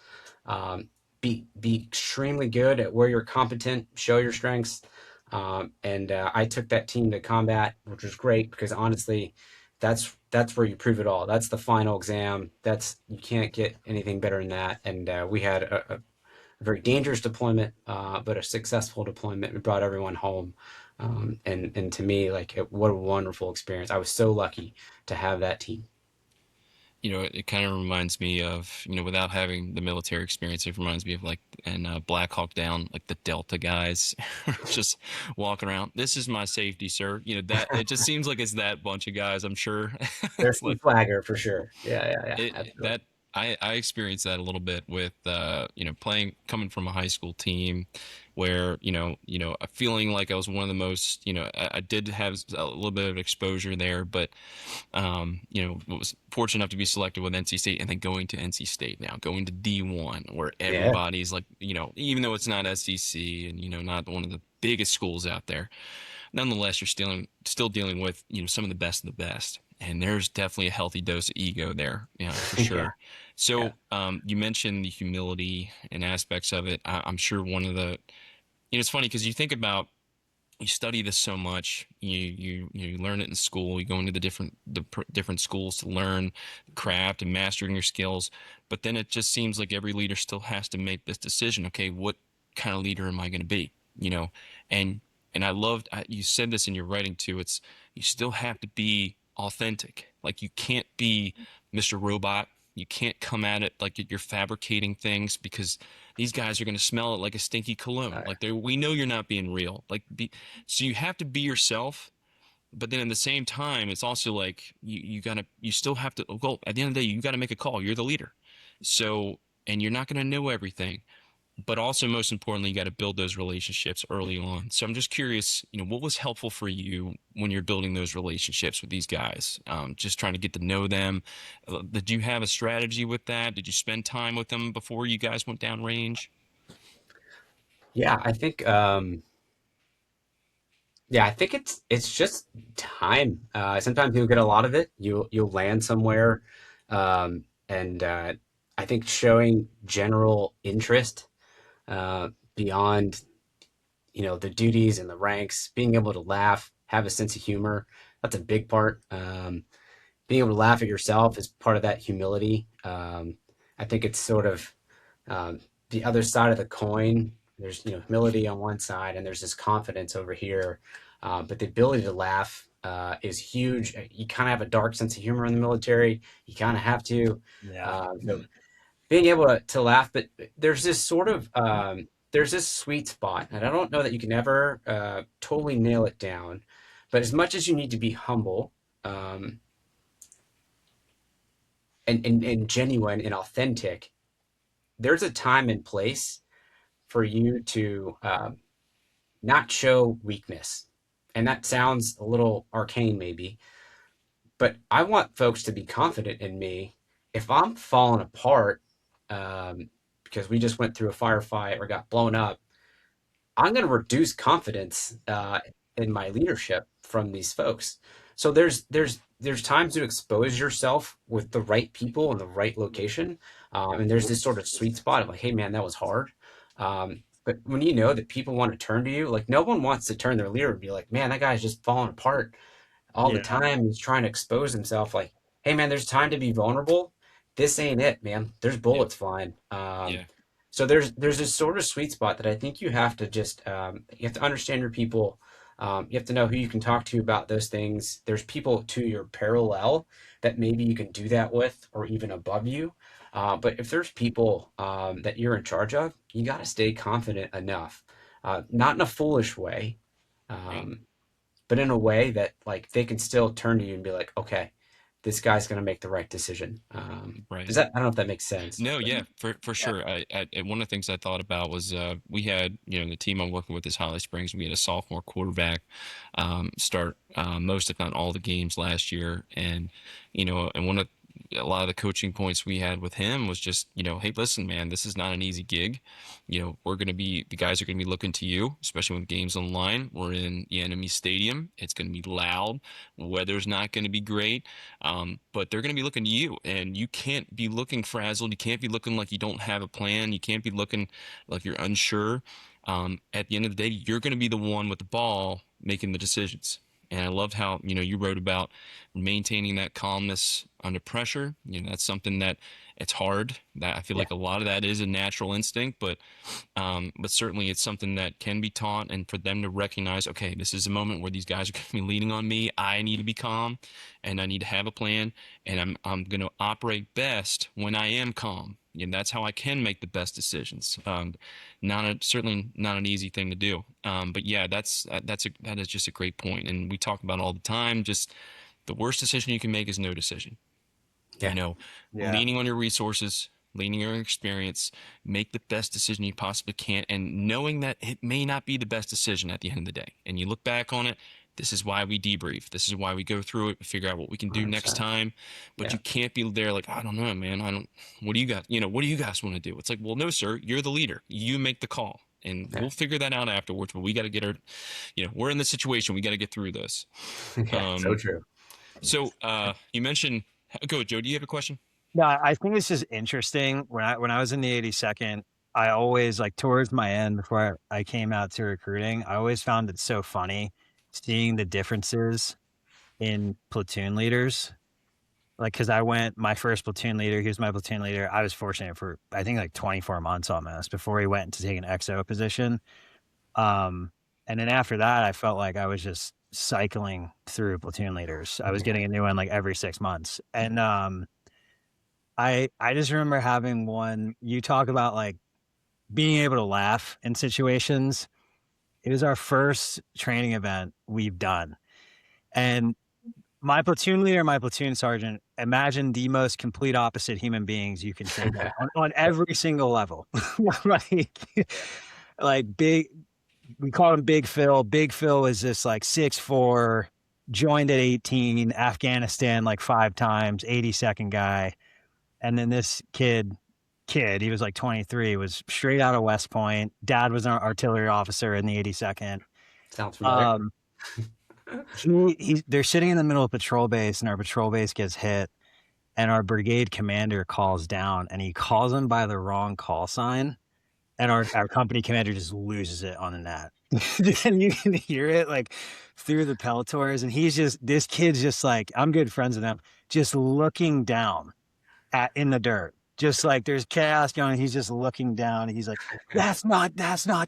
um, be extremely good at where you're competent, show your strengths. And I took that team to combat, which was great because honestly, that's where you prove it all. That's the final exam. You can't get anything better than that. And we had a very dangerous deployment, but a successful deployment. We brought everyone home. And to me, like what a wonderful experience. I was so lucky to have that team. it kind of reminds me of, without having the military experience, it reminds me of like in Black Hawk Down, like the Delta guys just walking around. This is my safety, sir. That it just seems like it's that bunch of guys. I'm sure There's it's some like swagger for sure. Yeah, yeah, yeah, absolutely. that I experienced that a little bit with playing coming from a high school team where feeling like I was one of the most I did have a little bit of exposure there, but was fortunate enough to be selected with NC State and then going to NC State now, going to D1 where Yeah, everybody's like, even though it's not SEC and, not one of the biggest schools out there, nonetheless, you're still dealing with, some of the best of the best. And there's definitely a healthy dose of ego there, for yeah, sure. yeah. So, you mentioned the humility and aspects of it. I'm sure one of the, it's funny because you think about you study this so much. You learn it in school. You go into different schools to learn craft and mastering your skills. But then it just seems like every leader still has to make this decision. Okay, what kind of leader am I going to be? And I loved you said this in your writing too. It's you still have to be authentic. Like you can't be Mr. Robot. You can't come at it like you're fabricating things because these guys are going to smell it like a stinky cologne. Like we know you're not being real. So you have to be yourself, but then at the same time, it's also like you still have to, well, at the end of the day, you got to make a call. You're the leader. So, and you're not going to know everything, but also most importantly, you got to build those relationships early on. So I'm just curious, what was helpful for you when you're building those relationships with these guys? Just trying to get to know them. Did you have a strategy with that? Did you spend time with them before you guys went down range? Yeah, I think it's just time. Sometimes you'll get a lot of it. You'll land somewhere, and I think showing general interest beyond the duties and the ranks, being able to laugh, have a sense of humor. That's a big part. Being able to laugh at yourself is part of that humility. I think it's sort of um, the other side of the coin. There's humility on one side, and there's this confidence over here. But the ability to laugh is huge. You kind of have a dark sense of humor in the military. You kind of have to. Yeah. So being able to laugh, but there's this sort of there's this sweet spot, and I don't know that you can ever totally nail it down. But as much as you need to be humble, um, and genuine and authentic, there's a time and place for you to not show weakness. And that sounds a little arcane, maybe, but I want folks to be confident in me. If I'm falling apart because we just went through a firefight or got blown up, I'm going to reduce confidence in my leadership from these folks. So there's times to expose yourself with the right people in the right location, and there's this sort of sweet spot of like, hey man, that was hard. But when you know that people want to turn to you, like no one wants to turn their leader and be like, man, that guy's just falling apart all the Yeah. time. He's trying to expose himself. Like, hey man, there's time to be vulnerable. This ain't it, man. There's Yeah, bullets flying. yeah, So there's this sort of sweet spot that I think you have to just you have to understand your people. You have to know who you can talk to about those things. There's people to your parallel that maybe you can do that with, or even above you. But if there's people that you're in charge of, you got to stay confident enough, not in a foolish way, right, um, but in a way that like they can still turn to you and be like, okay, this guy's going to make the right decision. right. Does that? I don't know if that makes sense. No, But yeah, for yeah, sure. And one of the things I thought about was we had, the team I'm working with is Holly Springs. We had a sophomore quarterback start most, if not all, the games last year, and one of a lot of the coaching points we had with him was just, hey, listen, man, this is not an easy gig. The guys are gonna be looking to you, especially when the game's online. We're in the enemy stadium. It's gonna be loud. Weather's not gonna be great. But they're going to be looking to you, and you can't be looking frazzled. You can't be looking like you don't have a plan. You can't be looking like you're unsure. At the end of the day, you're going to be the one with the ball making the decisions. And I loved how, you wrote about maintaining that calmness under pressure. That's something that it's hard. That I feel Yeah. like a lot of that is a natural instinct, but certainly it's something that can be taught. And for them to recognize, okay, this is a moment where these guys are going to be leaning on me. I need to be calm, and I need to have a plan, and I'm going to operate best when I am calm. That's how I can make the best decisions. Certainly not an easy thing to do. But yeah, that is just a great point, and we talk about it all the time. Just the worst decision you can make is no decision. Yeah. you know, Yeah. Leaning on your resources, leaning on your experience, make the best decision you possibly can, and knowing that it may not be the best decision at the end of the day. And you look back on it, this is why we debrief. This is why we go through it, figure out what we can do next 100%. time. But Yeah. you can't be there like, I don't know, man. I don't, what do you got? What do you guys want to do? It's like, well, no, sir, you're the leader. You make the call. And Yeah. we'll figure that out afterwards. But we got to get we're in the situation. We got to get through this. Yeah. So Um, true. you mentioned, go, Joe, do you have a question? No, I think it's just interesting. When I was in the 82nd, I always like towards my end before I came out to recruiting, I always found it so funny seeing the differences in platoon leaders. Like, because I went my first platoon leader, he was my platoon leader. I was fortunate for I think like 24 months almost before he went to take an XO position. Um, and then after that, I felt like I was just cycling through platoon leaders. I was Yeah. getting a new one like every 6 months, and I just remember having one. You talk about like being able to laugh in situations. It was our first training event we've done, and my platoon leader, my platoon sergeant, imagine the most complete opposite human beings you can think of on every single level. like, like big, we called him Big Phil. Big Phil was this like 6'4", joined at 18, Afghanistan like 5 times, 82nd guy. And then this he was like 23, was straight out of West Point. Dad was an artillery officer in the 82nd. Sounds familiar. Um, they're sitting in the middle of patrol base, and our patrol base gets hit, and our brigade commander calls down, and he calls them by the wrong call sign, and our company commander just loses it on the net. And you can hear it like through the pelletors, and this kid's just like, I'm good friends with him, just looking down in the dirt. Just like there's chaos going, he's just looking down. And he's like, that's not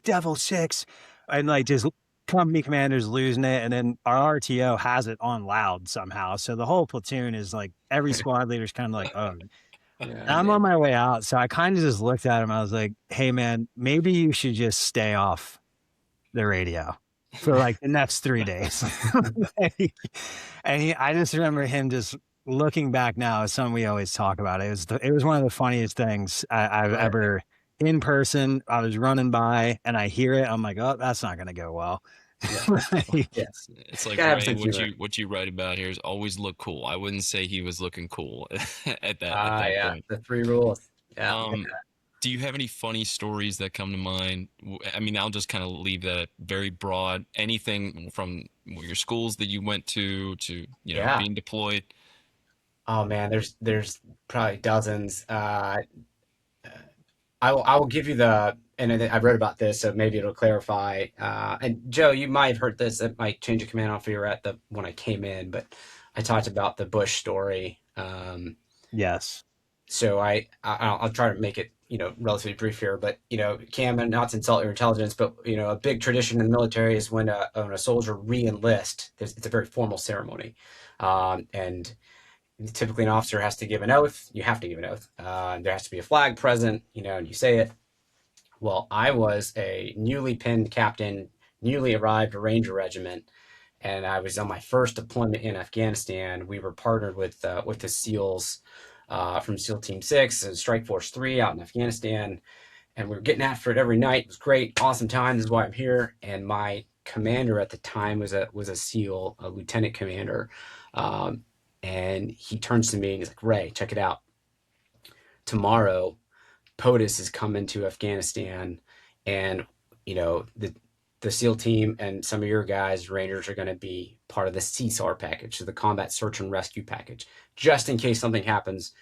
Devil Six. And like just company commander's losing it. And then our RTO has it on loud somehow. So the whole platoon is like, every squad leader's kind of like, oh. Yeah, I'm man. on my way out. So I kind of just looked at him. I was like, hey, man, maybe you should just stay off the radio for like the next 3 days. I just remember him just looking back now is something we always talk about. It was one of the funniest things I've Right. ever in person. I was running by and I hear it. I'm like, oh, that's not going to go well. Yeah. Yeah. It's like, Gotta have Ray, some humor. what you write about here is always look cool. I wouldn't say he was looking cool at Ah, that yeah. point. The three rules. Yeah. Um, do you have any funny stories that come to mind? I mean, I'll just kind of leave that very broad. Anything from your schools that you went to Yeah. being deployed. Oh man, there's probably dozens. I will give you and I wrote about this, so maybe it'll clarify. And Joe, you might have heard this. It might change of command if you were at the when I came in, but I talked about the Bush story. Yes. So I'll try to make it relatively brief here. But Cam, and not to insult your intelligence, but a big tradition in the military is when a soldier re-enlist. It's a very formal ceremony, and typically an officer has to give an oath. You have to give an oath. There has to be a flag present, and you say it. Well, I was a newly pinned captain, newly arrived Ranger Regiment, and I was on my first deployment in Afghanistan. We were partnered with the SEALs from SEAL Team 6 and Strike Force 3 out in Afghanistan, and we were getting after it every night. It was great, awesome time. This is why I'm here. And my commander at the time was a SEAL, a lieutenant commander, and he turns to me and he's like, "Ray, check it out. Tomorrow, POTUS is coming to Afghanistan, and the SEAL team and some of your guys, Rangers, are going to be part of the CSAR package, so the Combat Search and Rescue package. Just in case something happens,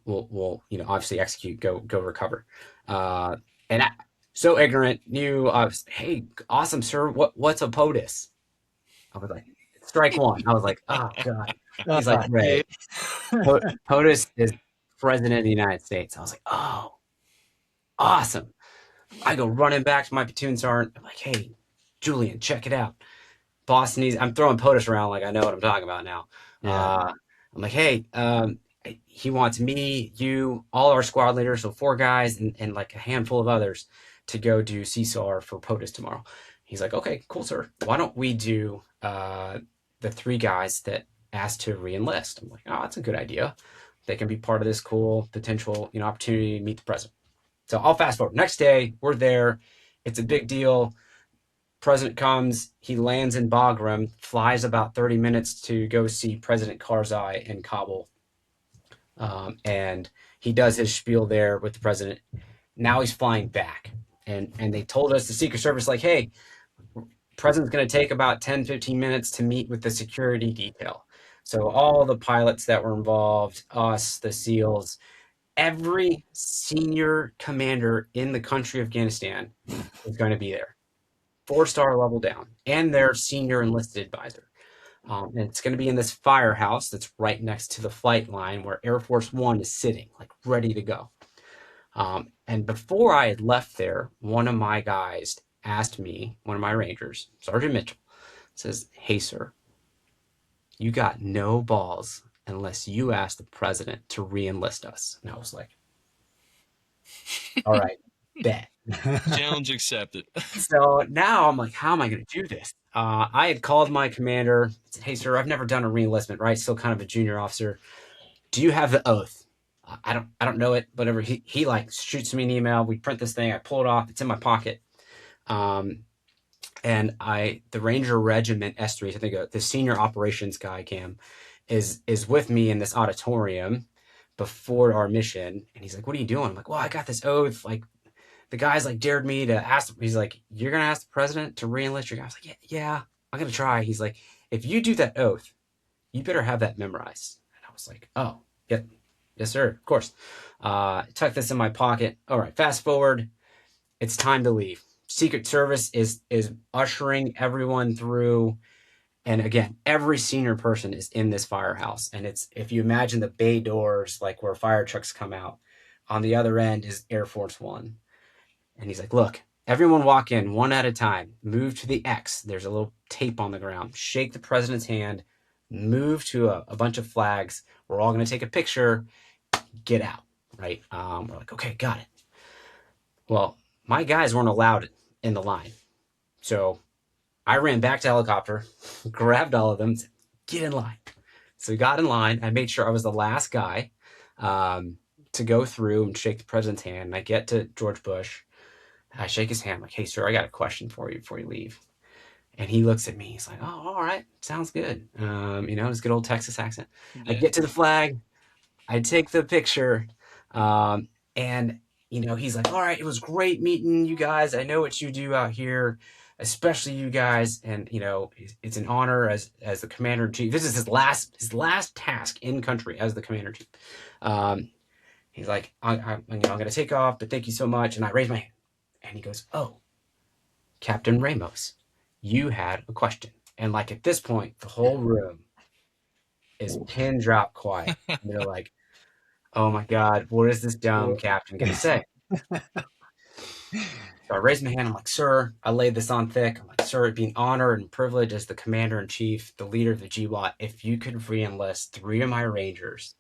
we'll obviously execute, go recover." And I, so ignorant, knew I was, "Hey, awesome, sir. What's a POTUS?" I was like, strike one. I was like, oh God. He's like, Yeah. Ray, POTUS is president of the United States. I was like, oh, awesome. I go running back to my platoon sergeant. I'm like, hey, Julian, check it out. Boss needs, I'm throwing POTUS around like I know what I'm talking about now. Yeah. I'm like, hey, he wants me, you, all our squad leaders, so 4 guys and like a handful of others to go do CSAR for POTUS tomorrow. He's like, okay, cool, sir. Why don't we do the 3 guys that asked to re-enlist? I'm like, oh, that's a good idea. They can be part of this cool potential, opportunity to meet the president. So I'll fast forward. Next day, we're there. It's a big deal. President comes, he lands in Bagram, flies about 30 minutes to go see President Karzai in Kabul. And he does his spiel there with the president. Now he's flying back. And they told us, the Secret Service, like, hey, president's going to take about 10, 15 minutes to meet with the security detail. So all the pilots that were involved, us, the SEALs, every senior commander in the country of Afghanistan is going to be there. 4-star level down, and their senior enlisted advisor. And it's going to be in this firehouse that's right next to the flight line where Air Force One is sitting, like ready to go. And before I had left there, one of my guys asked me, one of my Rangers, Sergeant Mitchell, says, hey, sir, you got no balls unless you ask the president to re-enlist us. And I was like, all right, bet. Challenge accepted. So now I'm like, how am I going to do this? I had called my commander, said, hey, sir, I've never done a reenlistment, right? Still kind of a junior officer. Do you have the oath? I don't know it. Whatever. He like shoots me an email. We print this thing. I pull it off. It's in my pocket. And the Ranger Regiment S3, I think the senior operations guy, Cam, is with me in this auditorium before our mission. And he's like, what are you doing? I'm like, well, I got this oath. Like, the guy's like dared me to ask. He's like, you're going to ask the president to re-enlist your guy? I was like, yeah, I'm going to try. He's like, if you do that oath, you better have that memorized. And I was like, oh, yep. Yes, sir. Of course. Tuck this in my pocket. All right. Fast forward. It's time to leave. Secret Service is ushering everyone through. And again, every senior person is in this firehouse. And it's, if you imagine the bay doors, like where fire trucks come out, on the other end is Air Force One. And he's like, look, everyone walk in one at a time. Move to the X. There's a little tape on the ground. Shake the president's hand. Move to a bunch of flags. We're all going to take a picture. Get out, right? We're like, okay, got it. Well, my guys weren't allowed in the line. So I ran back to helicopter, grabbed all of them, said, get in line. So we got in line. I made sure I was the last guy to go through and shake the president's hand. And I get to George Bush. I shake his hand. I'm like, hey, sir, I got a question for you before you leave. And he looks at me. He's like, oh, all right. Sounds good. His good old Texas accent. Yeah. I get to the flag. I take the picture. And he's like, all right, it was great meeting you guys. I know what you do out here, especially you guys. And, it's an honor as the commander-in-chief. This is his last task in country as the commander-in-chief. He's like, I'm going to take off, but thank you so much. And I raise my hand. And he goes, oh, Captain Ramos, you had a question. And like at this point, the whole room is pin drop quiet. And they're like, oh my God, what is this dumb captain going to say? So I raise my hand. I'm like, sir, I laid this on thick. I'm like, sir, it'd be an honor and privilege as the commander-in-chief, the leader of the GWAT, if you could re-enlist 3 of my Rangers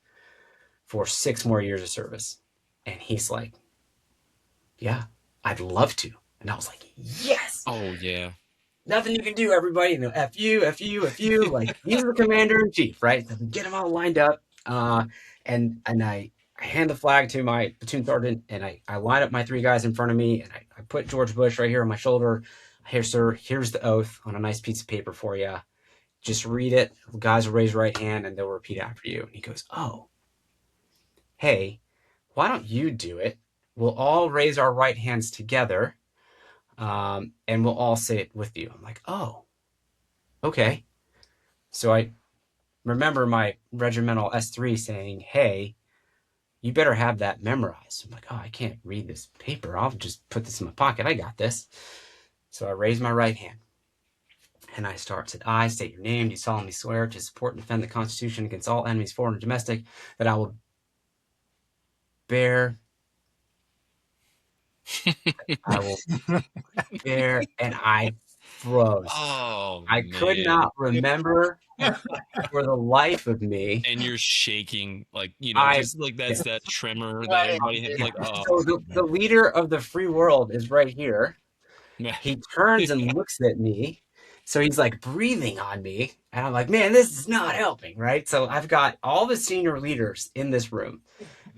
for 6 more years of service. And he's like, yeah, I'd love to. And I was like, yes. Oh, yeah. Nothing you can do, everybody. F you. Like, he's the commander-in-chief, right? So get them all lined up. And I hand the flag to my platoon sergeant, and I line up my 3 guys in front of me, and I put George Bush right here on my shoulder. Here, sir, here's the oath on a nice piece of paper for you. Just read it. The guys will raise right hand, and they'll repeat after you. And he goes, oh, hey, why don't you do it? We'll all raise our right hands together, and we'll all say it with you. I'm like, oh, okay. So I remember my regimental S3 saying, hey, you better have that memorized. I'm like, oh, I can't read this paper. I'll just put this in my pocket. I got this. So I raise my right hand. And I said, I state your name, do solemnly swear to support and defend the Constitution against all enemies, foreign and domestic, that I will bear, I will bear, and I froze. Oh I could man. not remember for the life of me. And you're shaking, like, I, just like yeah, that's that tremor that Right. everybody has, yeah. like, oh So the man. leader of the free world is right here. Man. He turns and looks at me. So he's like breathing on me. And I'm like, man, this is not helping, right? So I've got all the senior leaders in this room.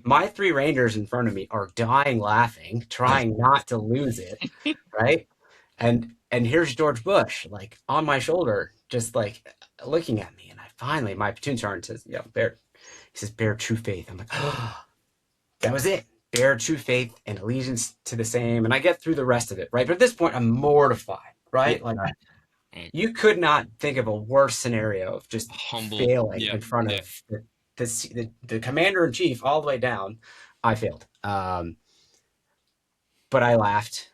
My three Rangers in front of me are dying laughing, trying not to lose it, right? And here's George Bush, like on my shoulder, just like looking at me. And I finally, my platoon sergeant says, bear, he says, bear true faith. I'm like, oh, that was it. Bear true faith and allegiance to the same. And I get through the rest of it, right? But at this point, I'm mortified, right? Like, you could not think of a worse scenario of just Humble. failing Yeah. in front Yeah. of the commander in chief all the way down. I failed. But I laughed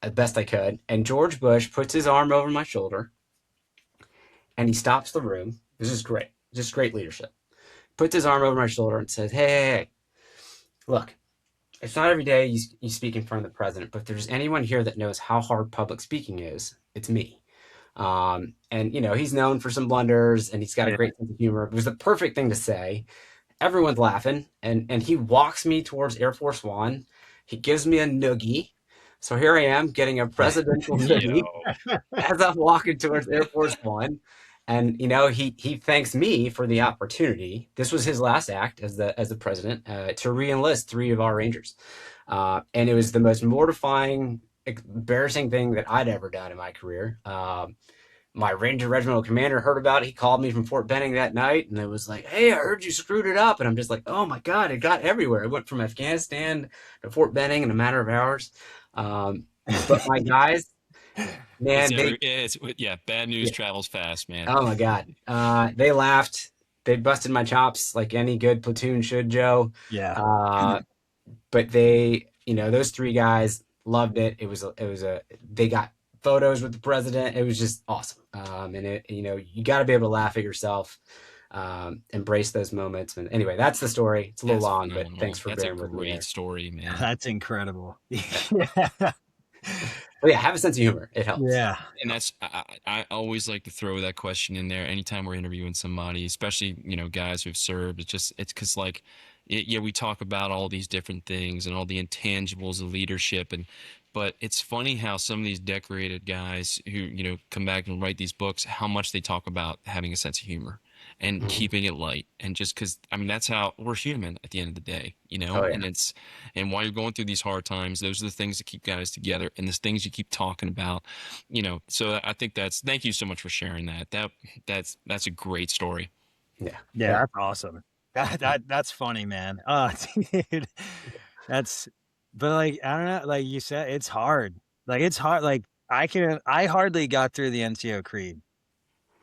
as best I could. And George Bush puts his arm over my shoulder and he stops the room. This is great. Just great leadership. Puts his arm over my shoulder and says, hey, look, it's not every day you speak in front of the president, but if there's anyone here that knows how hard public speaking is, it's me. And he's known for some blunders and he's got a great sense of humor. It was the perfect thing to say. Everyone's laughing, and he walks me towards Air Force One. He gives me a noogie. So here I am getting a presidential noogie as I'm walking towards Air Force One. And he thanks me for the opportunity. This was his last act as the president, to re-enlist three of our Rangers. And it was the most mortifying, embarrassing thing that I'd ever done in my career. My Ranger Regimental Commander heard about it. He called me from Fort Benning that night, and it was like, hey, I heard you screwed it up. And I'm just like, oh my God, it got everywhere. It went from Afghanistan to Fort Benning in a matter of hours. But my guys, man, bad news travels fast, man. oh my God. They laughed. They busted my chops like any good platoon should, Joe. Yeah. But those three guys loved it. They got photos with the president. It was just awesome. And you got to be able to laugh at yourself, embrace those moments. And anyway, that's the story. It's a little long, phenomenal. But thanks for bearing with me. That's a great story, man. That's incredible. But yeah, have a sense of humor. It helps. Yeah. And that's, I always like to throw that question in there anytime we're interviewing somebody, especially, guys who've served. It's because like, we talk about all these different things and all the intangibles of leadership. But it's funny how some of these decorated guys who, come back and write these books, how much they talk about having a sense of humor and keeping it light. And just because, that's how we're human at the end of the day, Oh, yeah. and while you're going through these hard times, those are the things that keep guys together and the things you keep talking about, so I think thank you so much for sharing that. That's a great story. Yeah. That's awesome. That's funny, man. Oh, dude, but like, I don't know, like you said, it's hard. Like, it's hard. Like, I hardly got through the NCO Creed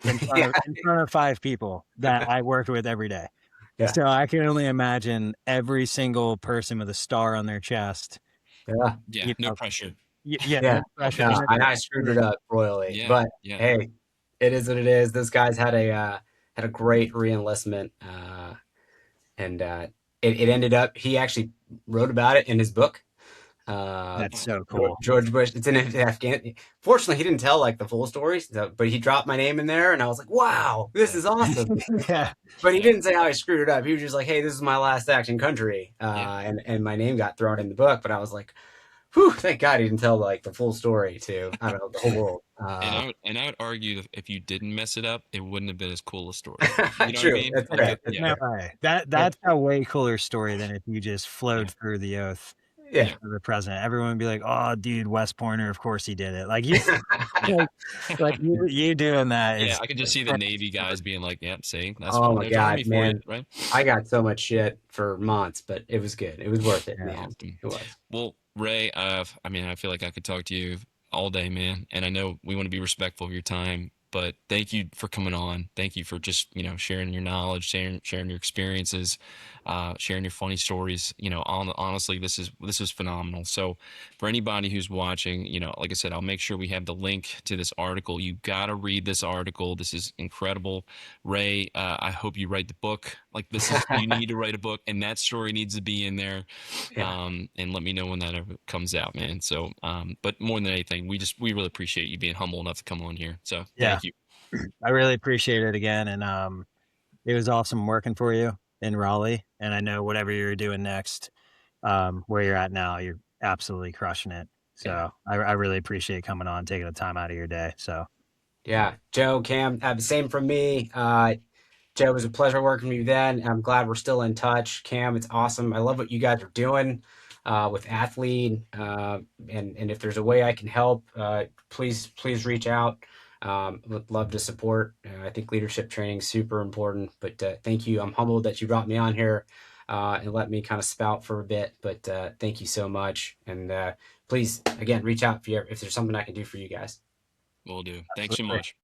in front of 5 people that I worked with every day. Yeah. So I can only imagine every single person with a star on their chest. Yeah. No pressure. No pressure. No, and I screwed it up royally. Yeah, but yeah. hey, it is what it is. Those guys had a great re-enlistment, and it ended up. He actually wrote about it in his book. That's so cool. George Bush. It's in Afghanistan. Fortunately, he didn't tell like the full story, but he dropped my name in there, and I was like, "Wow, this is awesome." Yeah. But he didn't say how I screwed it up. He was just like, "Hey, this is my last action country," and my name got thrown in the book. But I was like, whew, thank God he didn't tell like the full story to, I don't know, the whole world. And I would argue that if you didn't mess it up, it wouldn't have been as cool a story. You know True. what I mean? That's right. No way. That's a way cooler story than if you just flowed through the oath. Yeah. For the president, everyone would be like, "Oh, dude, West Pointer, of course he did it." Like you, like you doing that. Yeah, I could just see the Navy guys being like, "Yep, see, that's oh my God, Army man, for you, right?" I got so much shit for months, but it was good. It was worth it, man. Awesome. It was. Well, Ray, I feel like I could talk to you all day, man, and I know we want to be respectful of your time. But thank you for coming on. Thank you for just, sharing your knowledge, sharing your experiences, sharing your funny stories. Honestly, this is phenomenal. So for anybody who's watching, like I said, I'll make sure we have the link to this article. You got to read this article. This is incredible. Ray, I hope you write the book. Like, you need to write a book, and that story needs to be in there. Yeah. And let me know when that ever comes out, man. So, but more than anything, we really appreciate you being humble enough to come on here. So Yeah, thank you. I really appreciate it again, and it was awesome working for you in Raleigh. And I know whatever you're doing next, where you're at now, you're absolutely crushing it. Yeah. So I really appreciate coming on, taking the time out of your day. So Yeah. Joe, Cam, the same from me. Joe, it was a pleasure working with you then. I'm glad we're still in touch. Cam, it's awesome. I love what you guys are doing with Athlete. And if there's a way I can help, please reach out. Would love to support. I think leadership training is super important. But thank you. I'm humbled that you brought me on here and let me kind of spout for a bit. But thank you so much. And please, again, reach out if there's something I can do for you guys. Will do. Thanks so absolutely. much.